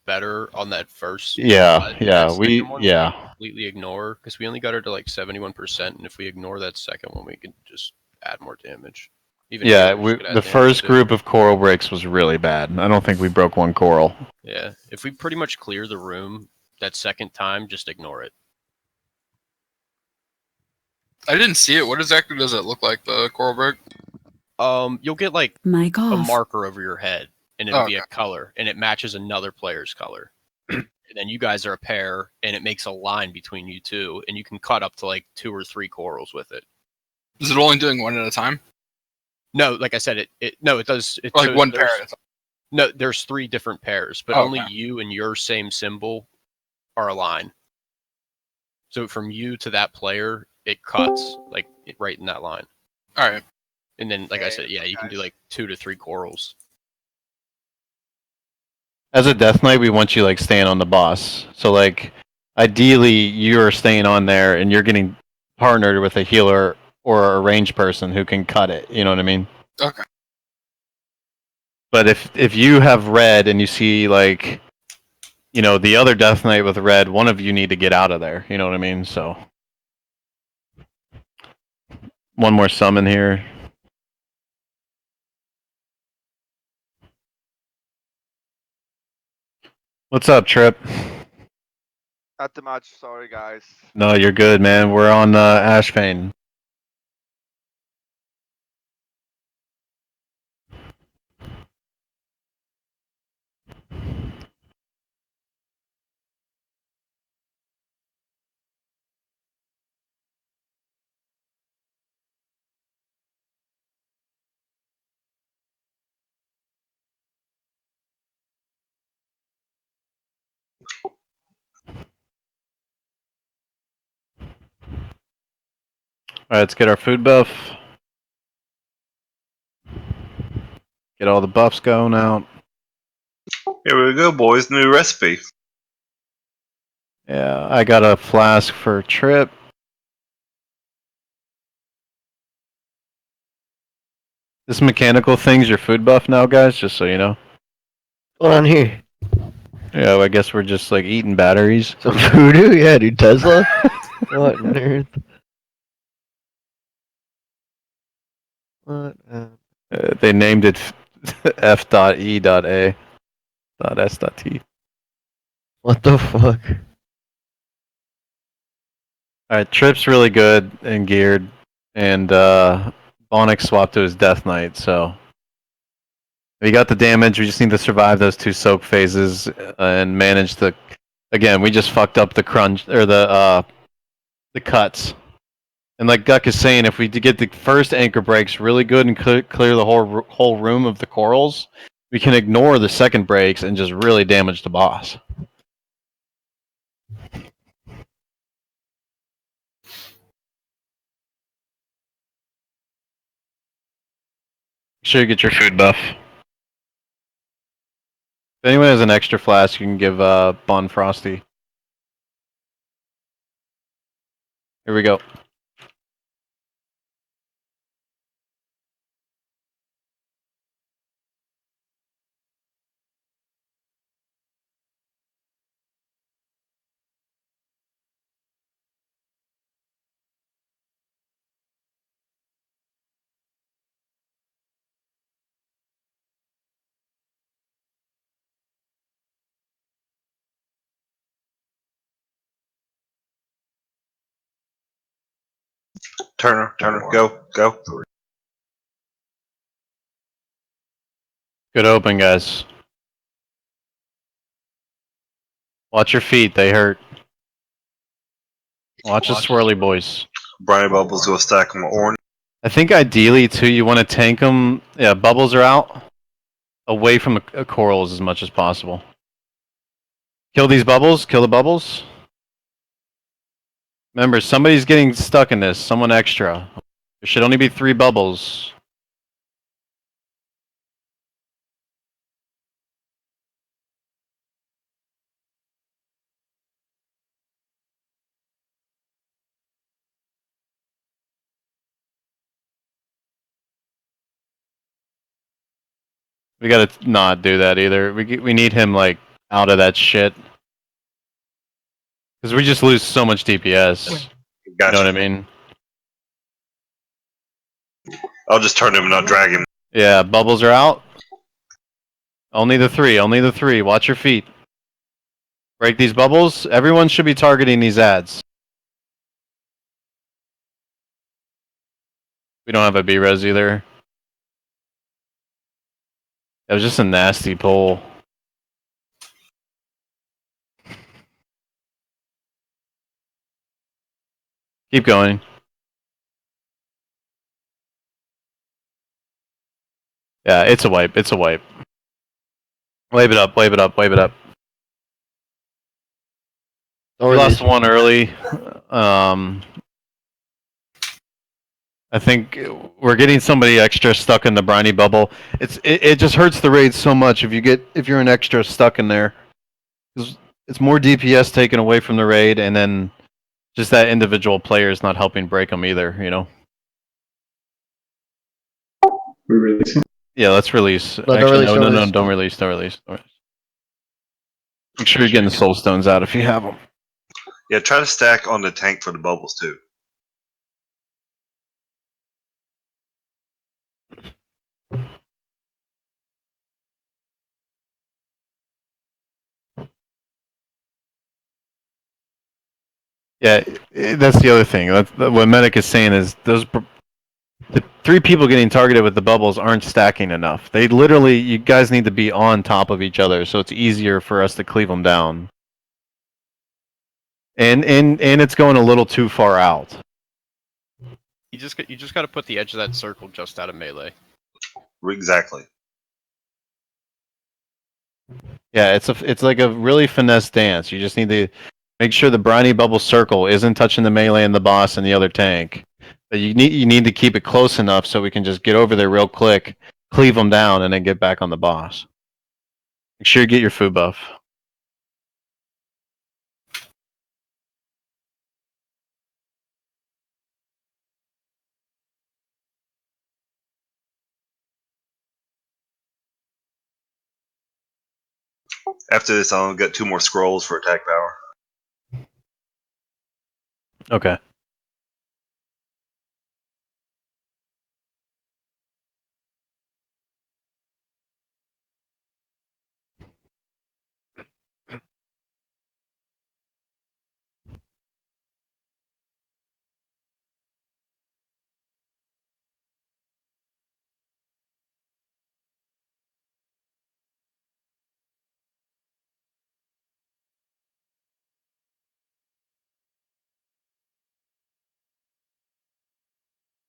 better on that first, Yeah, that second we one, yeah. completely ignore because we only got her to like 71%, and if we ignore that second one, we could just add more damage. Even Yeah, healers could add the damage first too. group of coral breaks was really bad. I don't think we broke 1 coral. Yeah, if we pretty much clear the room that second time, just ignore it. I didn't see it. What exactly does it look like? The coral break? You'll get like Mic a off. marker over your head, and it'll be Okay. a color, and it matches another player's color. And then you guys are a pair, and it makes a line between you two, and you can cut up to like 2 or 3 corals with it. Is it only doing one at a time? No, like I said, it does. It, Like so one there's- pair at a time? No, there's 3 different pairs, but Oh, only okay. you and your same symbol are a line. So from you to that player, it cuts like right in that line. All right. And then, like I said, yeah, you can do like 2 to 3 corals. As a Death Knight, we want you like staying on the boss. So like, ideally, you're staying on there, and you're getting partnered with a healer or a ranged person who can cut it. You know what I mean? Okay. But if you have red and you see like, you know, the other Death Knight with red, one of you need to get out of there. You know what I mean? So, 1 more summon here. What's up, Trip? Not too much. Sorry, guys. No, you're good, man. We're on Ashfane. Alright, let's get our food buff. Get all the buffs going out. Here we go, boys. New recipe. Yeah, I got a flask for Trip. This mechanical thing's your food buff now, guys, just so you know. What's going on here? Yeah, well, I guess we're just like eating batteries. Some voodoo? Yeah, dude, Tesla? What on earth? What? They named it F.E.A. .S.T. What the fuck? Alright, Trip's really good and geared, and Bonix swapped to his Death Knight, so we got the damage. We just need to survive those two soak phases and manage the. Again, we just fucked up the crunch or the cuts. And like Guck is saying, if we get the first anchor breaks really good and clear the whole room of the corals, we can ignore the second breaks and just really damage the boss. Make sure you get your food buff. If anyone has an extra flask, you can give Bon Frosty. Here we go. Turner, go. Good open, guys. Watch your feet, they hurt. Watch the swirly boys. Briny Bubbles go stack them orange. I think ideally, too, you want to tank them. Yeah, bubbles are out. Away from the corals as much as possible. Kill these bubbles. Kill the bubbles. Remember, somebody's getting stuck in this. Someone extra. There should only be 3 bubbles. We gotta not do that either. We need him like out of that shit. Because we just lose so much DPS. Gotcha. You know what I mean? I'll just turn him, not drag him. Yeah, bubbles are out. Only the 3. Only the 3. Watch your feet. Break these bubbles. Everyone should be targeting these ads. We don't have a B-res either. That was just a nasty pull. Keep going. Yeah, it's a wipe. It's a wipe. Wave it up. Wave it up. Wave it up. We lost one early. I think we're getting somebody extra stuck in the briny bubble. It just hurts the raid so much if you're an extra stuck in there. It's more DPS taken away from the raid, and then just that individual player is not helping break them either. You know. We releasing? Yeah, let's release. No, don't release, no, don't no, no, release. don't release. Don't release. Don't release. Make sure you're getting the soul stones out if you have them. Yeah, try to stack on the tank for the bubbles too. Yeah, that's the other thing. What Medic is saying is the 3 people getting targeted with the bubbles aren't stacking enough. They literally, you guys need to be on top of each other, so it's easier for us to cleave them down. And it's going a little too far out. You just got to put the edge of that circle just out of melee. Exactly. Yeah, it's like a really finesse dance. You just need to make sure the briny bubble circle isn't touching the melee and the boss and the other tank. But you need to keep it close enough so we can just get over there real quick, cleave them down, and then get back on the boss. Make sure you get your food buff. After this, I'll get 2 more scrolls for attack power. Okay.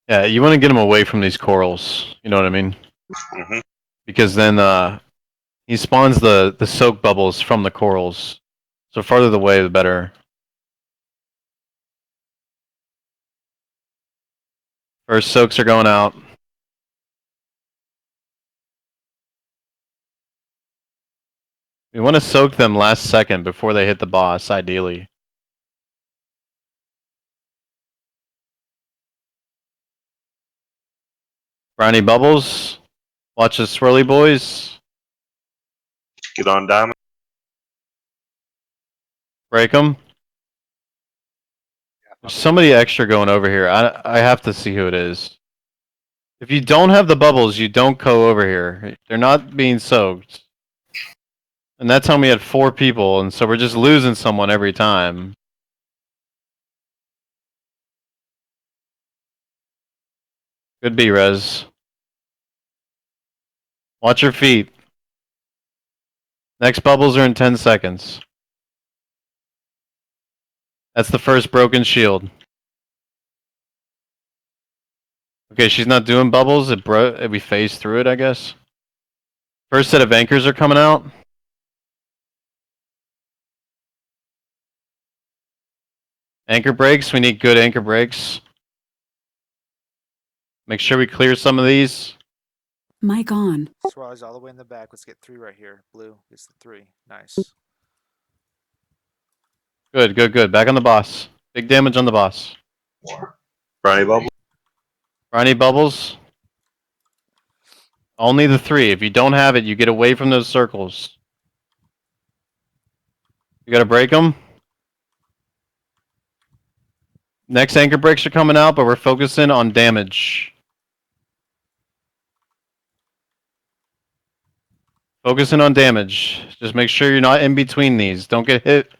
Yeah, you want to get him away from these corals. You know what I mean? Mhm. Because then he spawns the soak bubbles from the corals. So farther away, the better. First soaks are going out. We want to soak them last second before they hit the boss, ideally. Brownie bubbles. Watch the swirly boys. Get on diamond. Break them. There's somebody extra going over here. I have to see who it is. If you don't have the bubbles, you don't go over here. They're not being soaked. And that time we had 4 people, and so we're just losing someone every time. Good B-Res. Watch your feet. Next bubbles are in 10 seconds. That's the first broken shield. Okay, she's not doing bubbles. We phased through it, I guess. First set of anchors are coming out. Anchor breaks. We need good anchor breaks. Make sure we clear some of these. Mic on. Swallows all the way in the back. Let's get 3 right here. Blue gets the 3. Nice. Good, good, good. Back on the boss. Big damage on the boss. Brownie bubble. Brownie bubbles. Only the 3. If you don't have it, you get away from those circles. You gotta break them. Next anchor breaks are coming out, but we're focusing on damage. Focusing on damage. Just make sure you're not in between these. Don't get hit.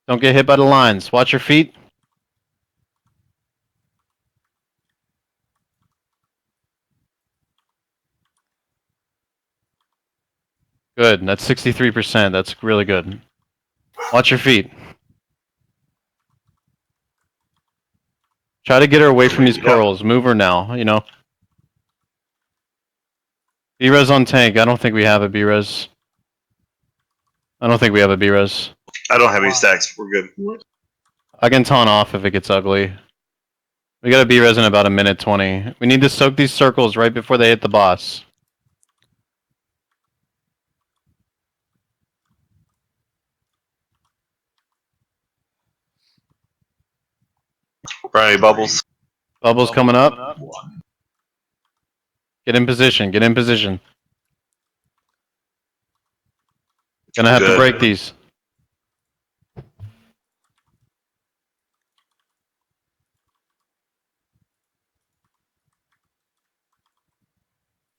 Don't get hit by the lines. Watch your feet. Good. That's 63%. That's really good. Watch your feet. Try to get her away from these corals. Move her now, you know. B-Res on tank. I don't think we have a B-Res. I don't think we have a B-Res. I don't have any stacks. We're good. I can taunt off if it gets ugly. We got a B-Res in about a minute 20. We need to soak these circles right before they hit the boss. Brownie bubbles. Bubbles coming up. Get in position. Get in position. Gonna have to break these.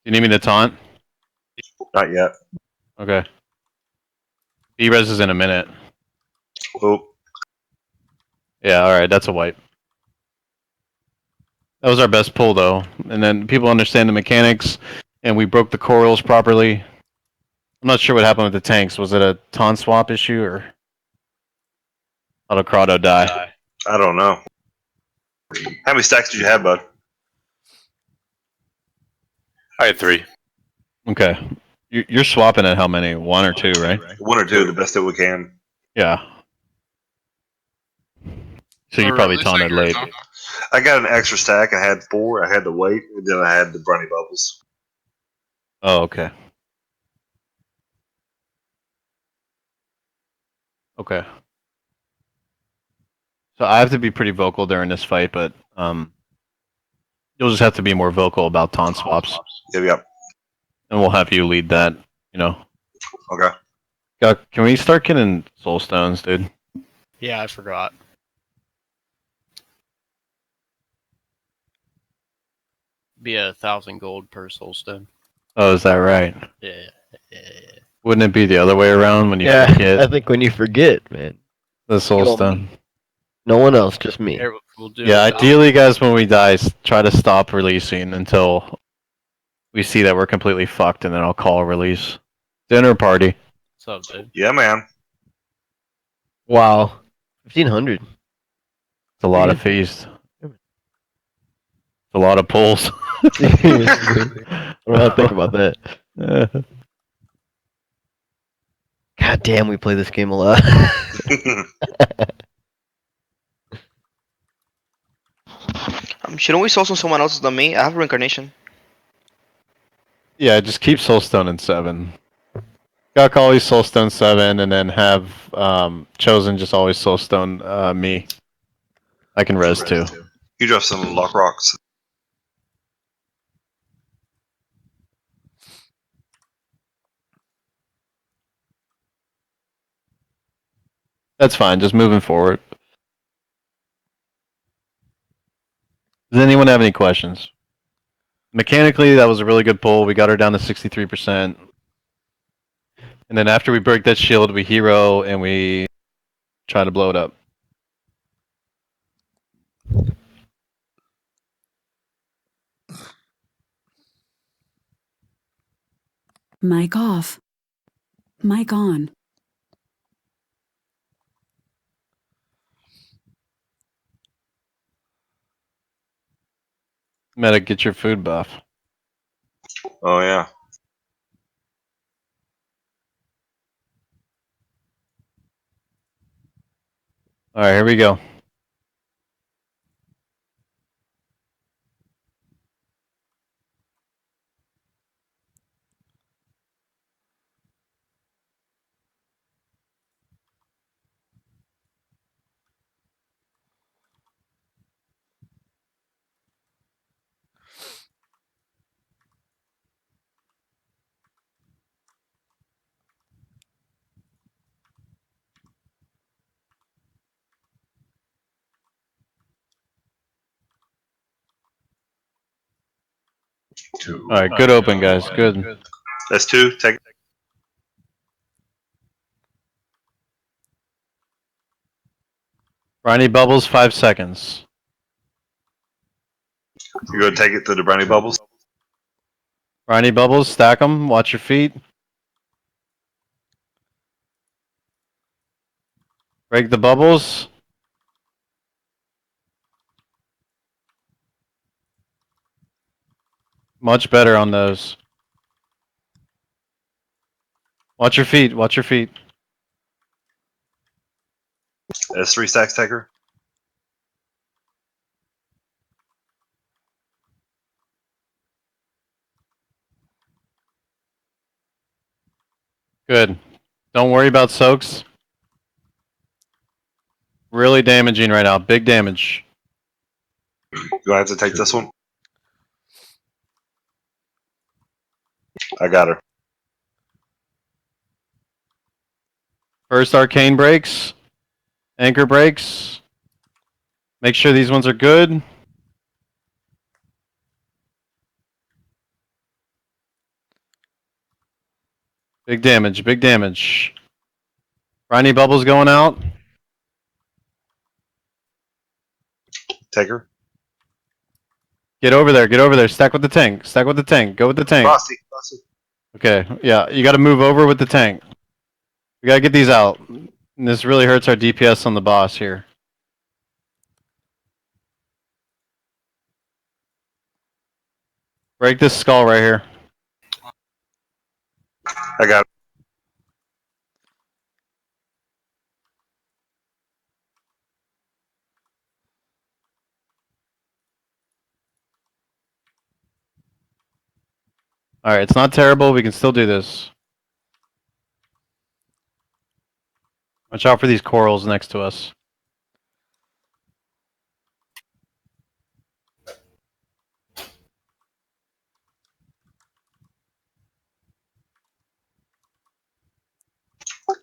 You need me to taunt? Not yet. Okay. B-Res is in a minute. Oh. Yeah, alright, that's a wipe. That was our best pull, though. And then people understand the mechanics, and we broke the corals properly. I'm not sure what happened with the tanks. Was it a taunt swap issue, or how did Crowdo die? I don't know. How many stacks did you have, bud? I had 3. Okay. You're swapping at how many? 1 or 2, right? 1 or 2, the best that we can. Yeah. So you probably taunted late. I got an extra stack. I had 4. I had the weight, and then I had the brownie bubbles. Oh, okay. Okay. So I have to be pretty vocal during this fight, but you'll just have to be more vocal about taunt swaps. Yep. And we'll have you lead that, you know. Okay. Can we start getting soul stones, dude? Yeah, I forgot. Be 1,000 gold per soul stone. Oh, is that right? Yeah. Wouldn't it be the other way around when you Yeah, forget I think when you forget, man. the soul Kill stone? me. No one else, just me. Here, we'll do Yeah, it. ideally, guys, when we die, try to stop releasing until we see that we're completely fucked, and then I'll call a release. Dinner party. What's up, dude? Yeah, man. Wow. 1,500. It's a lot of feast. A lot of pulls. I don't know how to think about that. God damn, we play this game a lot. Shouldn't we soul someone else than me? I have reincarnation. Yeah, just keep Soulstone in 7. Gok always Soulstone 7, and then have Chosen just always Soulstone me. I can res too. You drop some lock rocks. That's fine, just moving forward. Does anyone have any questions? Mechanically, that was a really good pull. We got her down to 63%. And then after we break that shield, we hero and we try to blow it up. Mic off. Mic on. Medic, get your food buff. Oh yeah. Alright, here we go. Alright, good open, guys. Good. That's 2. Take it. Briny bubbles, 5 seconds. You're gonna take it to the brownie bubbles. Briny bubbles, stack them. Watch your feet. Break the bubbles. Much better on those. Watch your feet. Watch your feet. That's 3 stacks, Taker. Good. Don't worry about soaks. Really damaging right now. Big damage. You have to take this one. I got her. First arcane breaks. Anchor breaks. Make sure these ones are good. Big damage. Big damage. Briny bubbles going out. Taker. Get over there. Get over there. Stack with the tank. Stack with the tank. Go with the tank. Frosty. Okay. Yeah. You got to move over with the tank. We got to get these out. And this really hurts our DPS on the boss here. Break this skull right here. I got it. Alright, it's not terrible. We can still do this. Watch out for these corals next to us.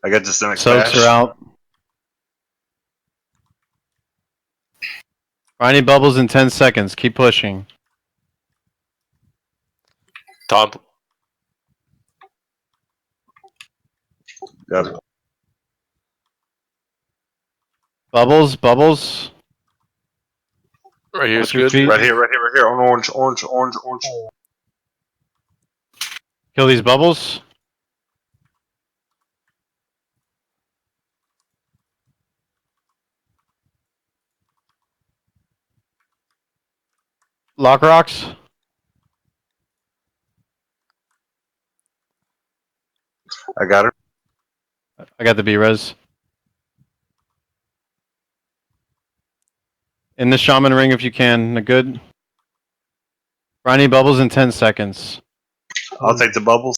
I got systemic Soaks smash. are out. Briny bubbles in 10 seconds. Keep pushing. Top. Got it. Bubbles, bubbles. Right here's Watch your good. feet. Right here, right here, right here. On orange, orange, orange, orange. Kill these bubbles. Lock rocks. I got her. I got the B-res. In the shaman ring if you can. Good. Briny bubbles in 10 seconds. I'll take the bubbles.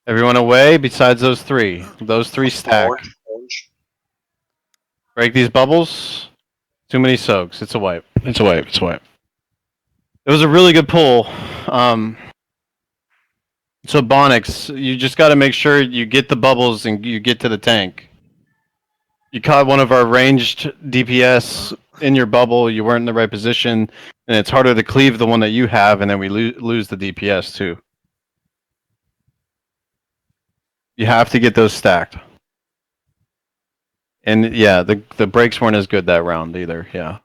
Everyone away besides those three. Those three stack. Orange. Break these bubbles. Too many soaks. It's a wipe. It's a wipe. It's a wipe. It was a really good pull. So Bonix, you just got to make sure you get the bubbles and you get to the tank. You caught one of our ranged DPS in your bubble. You weren't in the right position, and it's harder to cleave the one that you have, and then we lose the DPS too. You have to get those stacked. And yeah, the breaks weren't as good that round either. Yeah.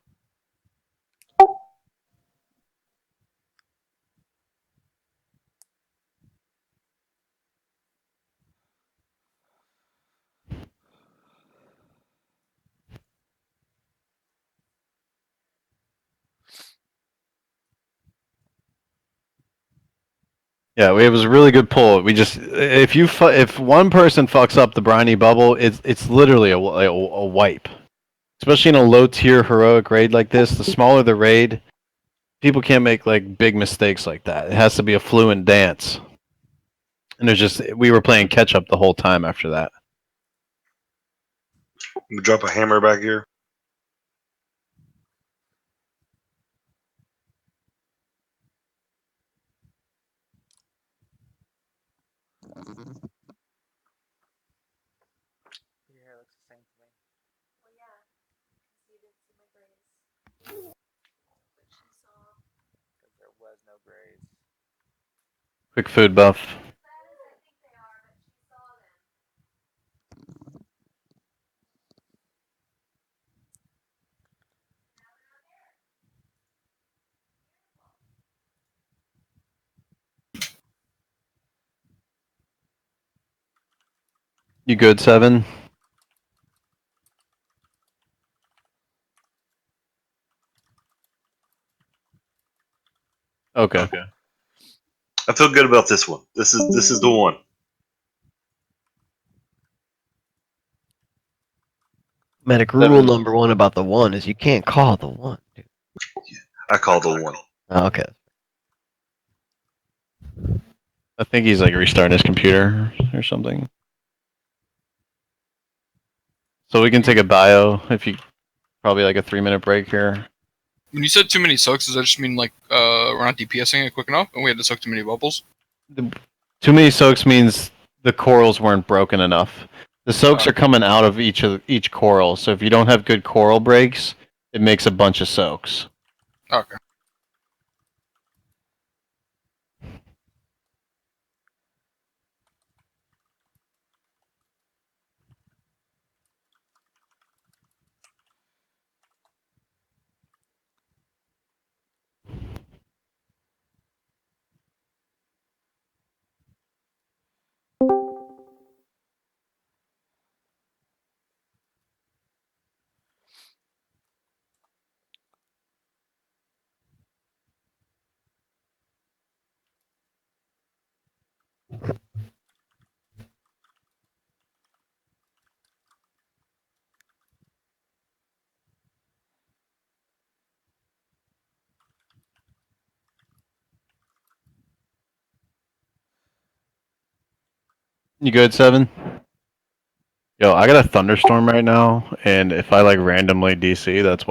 Yeah, it was a really good pull. We just if one person fucks up the briny bubble, it's literally a wipe. Especially in a low tier heroic raid like this, the smaller the raid, people can't make like big mistakes like that. It has to be a fluent dance. And there's just we were playing catch up the whole time after that. Let me drop a hammer back here. Your hair looks the same to me. Well, yeah. You didn't see my braids. But she saw. Because there was no grades. Quick food buff. I think they are, but she saw them. You good, Seven? Okay. I feel good about this one. This is the one. Medic rule number one about the one is you can't call the one. Dude. I call the one. Oh, okay. I think he's like restarting his computer or something. So we can take a bio if you probably like a 3-minute break here. When you said too many soaks, does that just mean like we're not DPSing it quick enough and we had to soak too many bubbles? Too many soaks means the corals weren't broken enough. The soaks are coming out of each coral, so if you don't have good coral breaks, it makes a bunch of soaks. Okay. You good, Seven? Yo, I got a thunderstorm right now, and if I like randomly DC, that's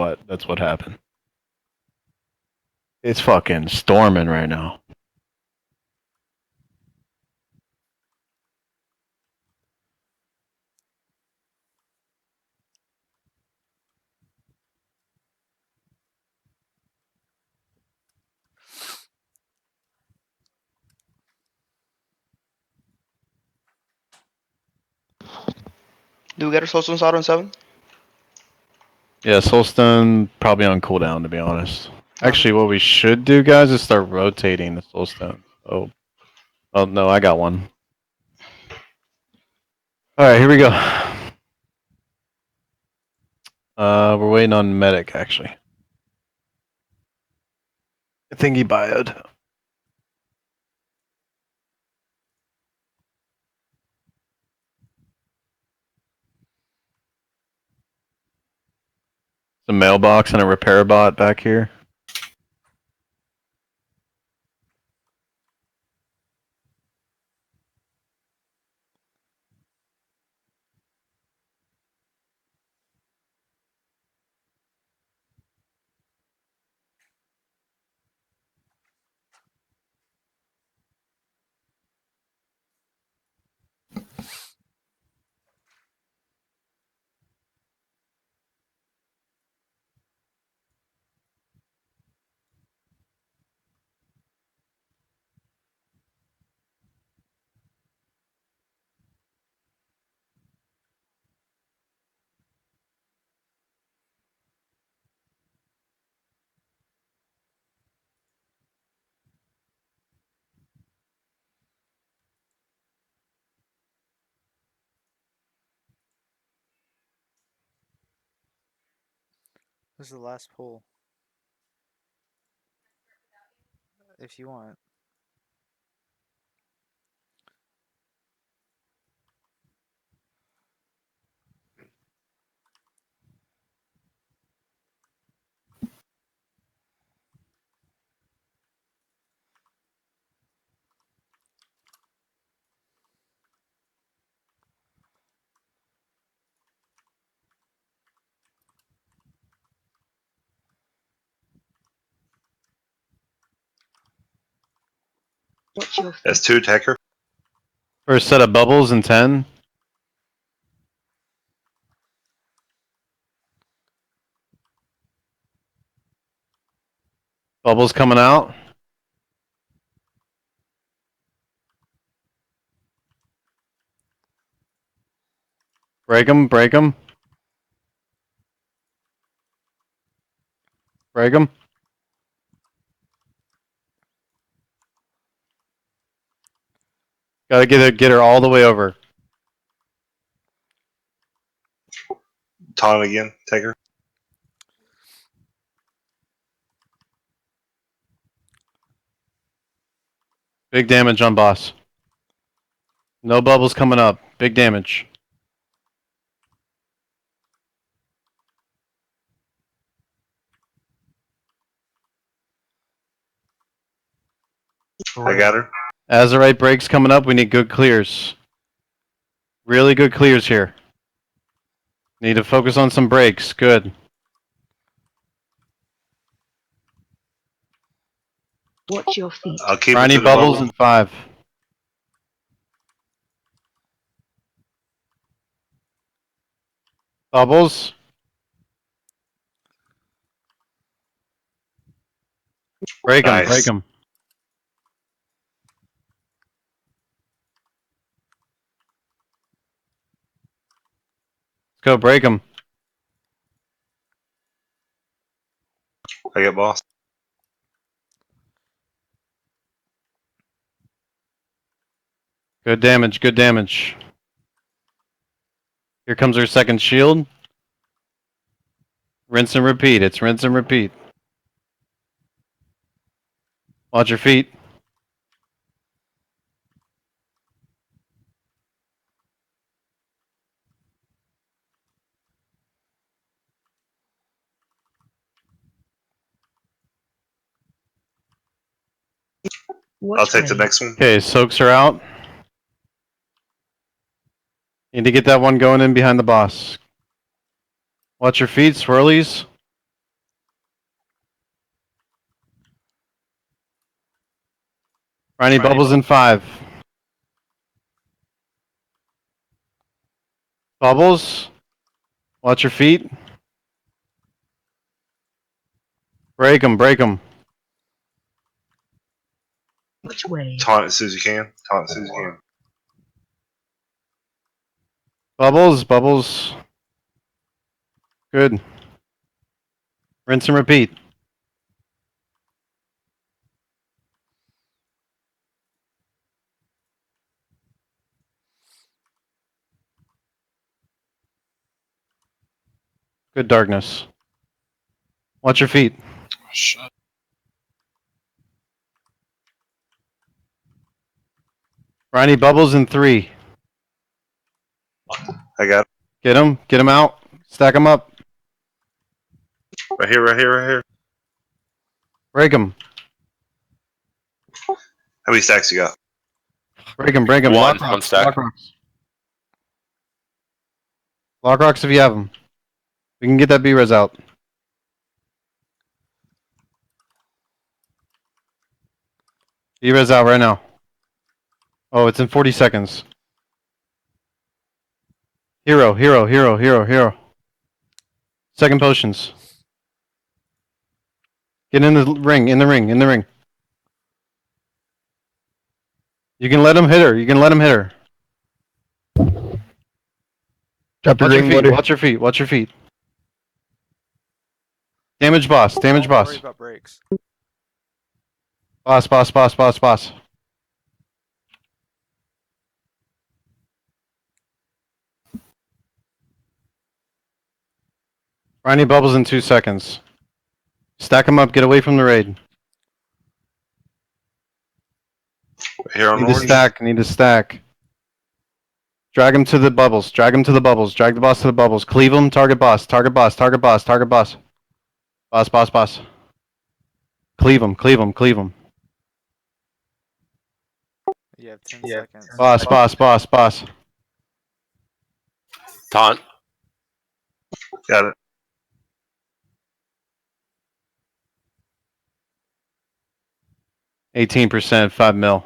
what happened. It's fucking storming right now. Do we get our soulstones out on 7? Yeah, Soulstone probably on cooldown to be honest. Actually, what we should do, guys, is start rotating the Soulstone. Oh no, I got one. All right, here we go. We're waiting on medic actually. I think he bioed. A mailbox and a repair bot back here. This is the last pull. If you want. That's 2 attacker. First set of bubbles in 10. Bubbles coming out. Break them, break them. Break them. Gotta get her all the way over. Taunt again, Taker. Big damage on boss. No bubbles coming up. Big damage. I got her. Azurite breaks coming up. We need good clears. Really good clears here. Need to focus on some breaks. Good. Watch your feet. I'll keep Briny it to the bubbles bubble. in 5. Bubbles. Break them, Nice. break them. Let's go, break them. I get boss. Good damage, good damage. Here comes our second shield. Rinse and repeat. It's rinse and repeat. Watch your feet. I'll take the next one. Okay, soaks are out. Need to get that one going in behind the boss. Watch your feet, swirlies. Briny bubbles in 5. Bubbles. Watch your feet. Break them, break them. Which way? Taunt as soon as you can. Taunt as soon as you can. Bubbles, bubbles. Good. Rinse and repeat. Good darkness. Watch your feet. Oh, shit. Briny bubbles in 3. I got it. Get him. Get him out. Stack him up. Right here, right here, right here. Break him. How many stacks you got? Break him. Break him. One Lock rocks. stack. Lock rocks. Lock rocks if you have them. We can get that B-res out. B-res out right now. Oh, it's in 40 seconds. Hero, hero, hero, hero, hero. Second potions. Get in the ring, in the ring, in the ring. You can let him hit her. You can let him hit her. Drop your Watch your ring, feet. water. Watch your feet. Watch your feet. Damage boss. Damage Don't worry boss. about breaks. Boss, boss, boss, boss, boss. Briny bubbles in 2 seconds. Stack them up. Get away from the raid. Right here on Need to orange. stack. Need to stack. Drag him to the bubbles. Drag him to the bubbles. Drag the boss to the bubbles. Cleave him. Target boss. Target boss. Target boss. Target boss. Boss, boss, boss. Cleave him. Cleave him. Cleave him. You have 10 seconds. Boss, boss, boss, boss. Taunt. Got it. %, 5 mil.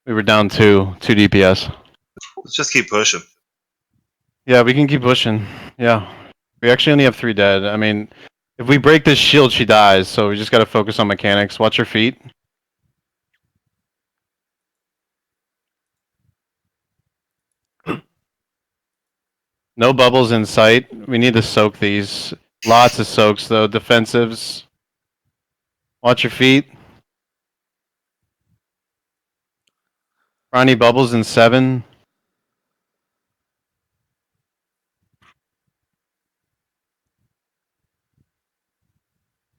We were down to 2 DPS. Let's just keep pushing. Yeah, we can keep pushing. Yeah. We actually only have 3 dead. I mean, if we break this shield, she dies, so we just gotta focus on mechanics. Watch her feet. No bubbles in sight. We need to soak these. Lots of soaks, though. Defensives. Watch your feet. Ronnie bubbles in 7.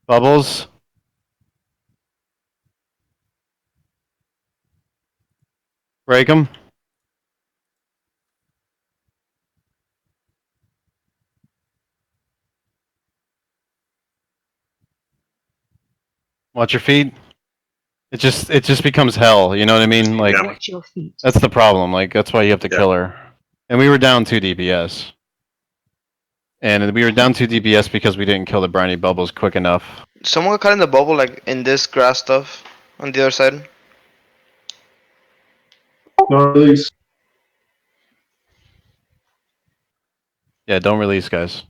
Bubbles. Break them. Watch your feet. It just becomes hell. You know what I mean? Like, Watch your feet. that's the problem. Like, that's why you have to kill her. And we were down 2 DPS. And we were down 2 DPS because we didn't kill the briny bubbles quick enough. Someone got caught in the bubble, like in this grass stuff on the other side. Don't release. Yeah, don't release, guys.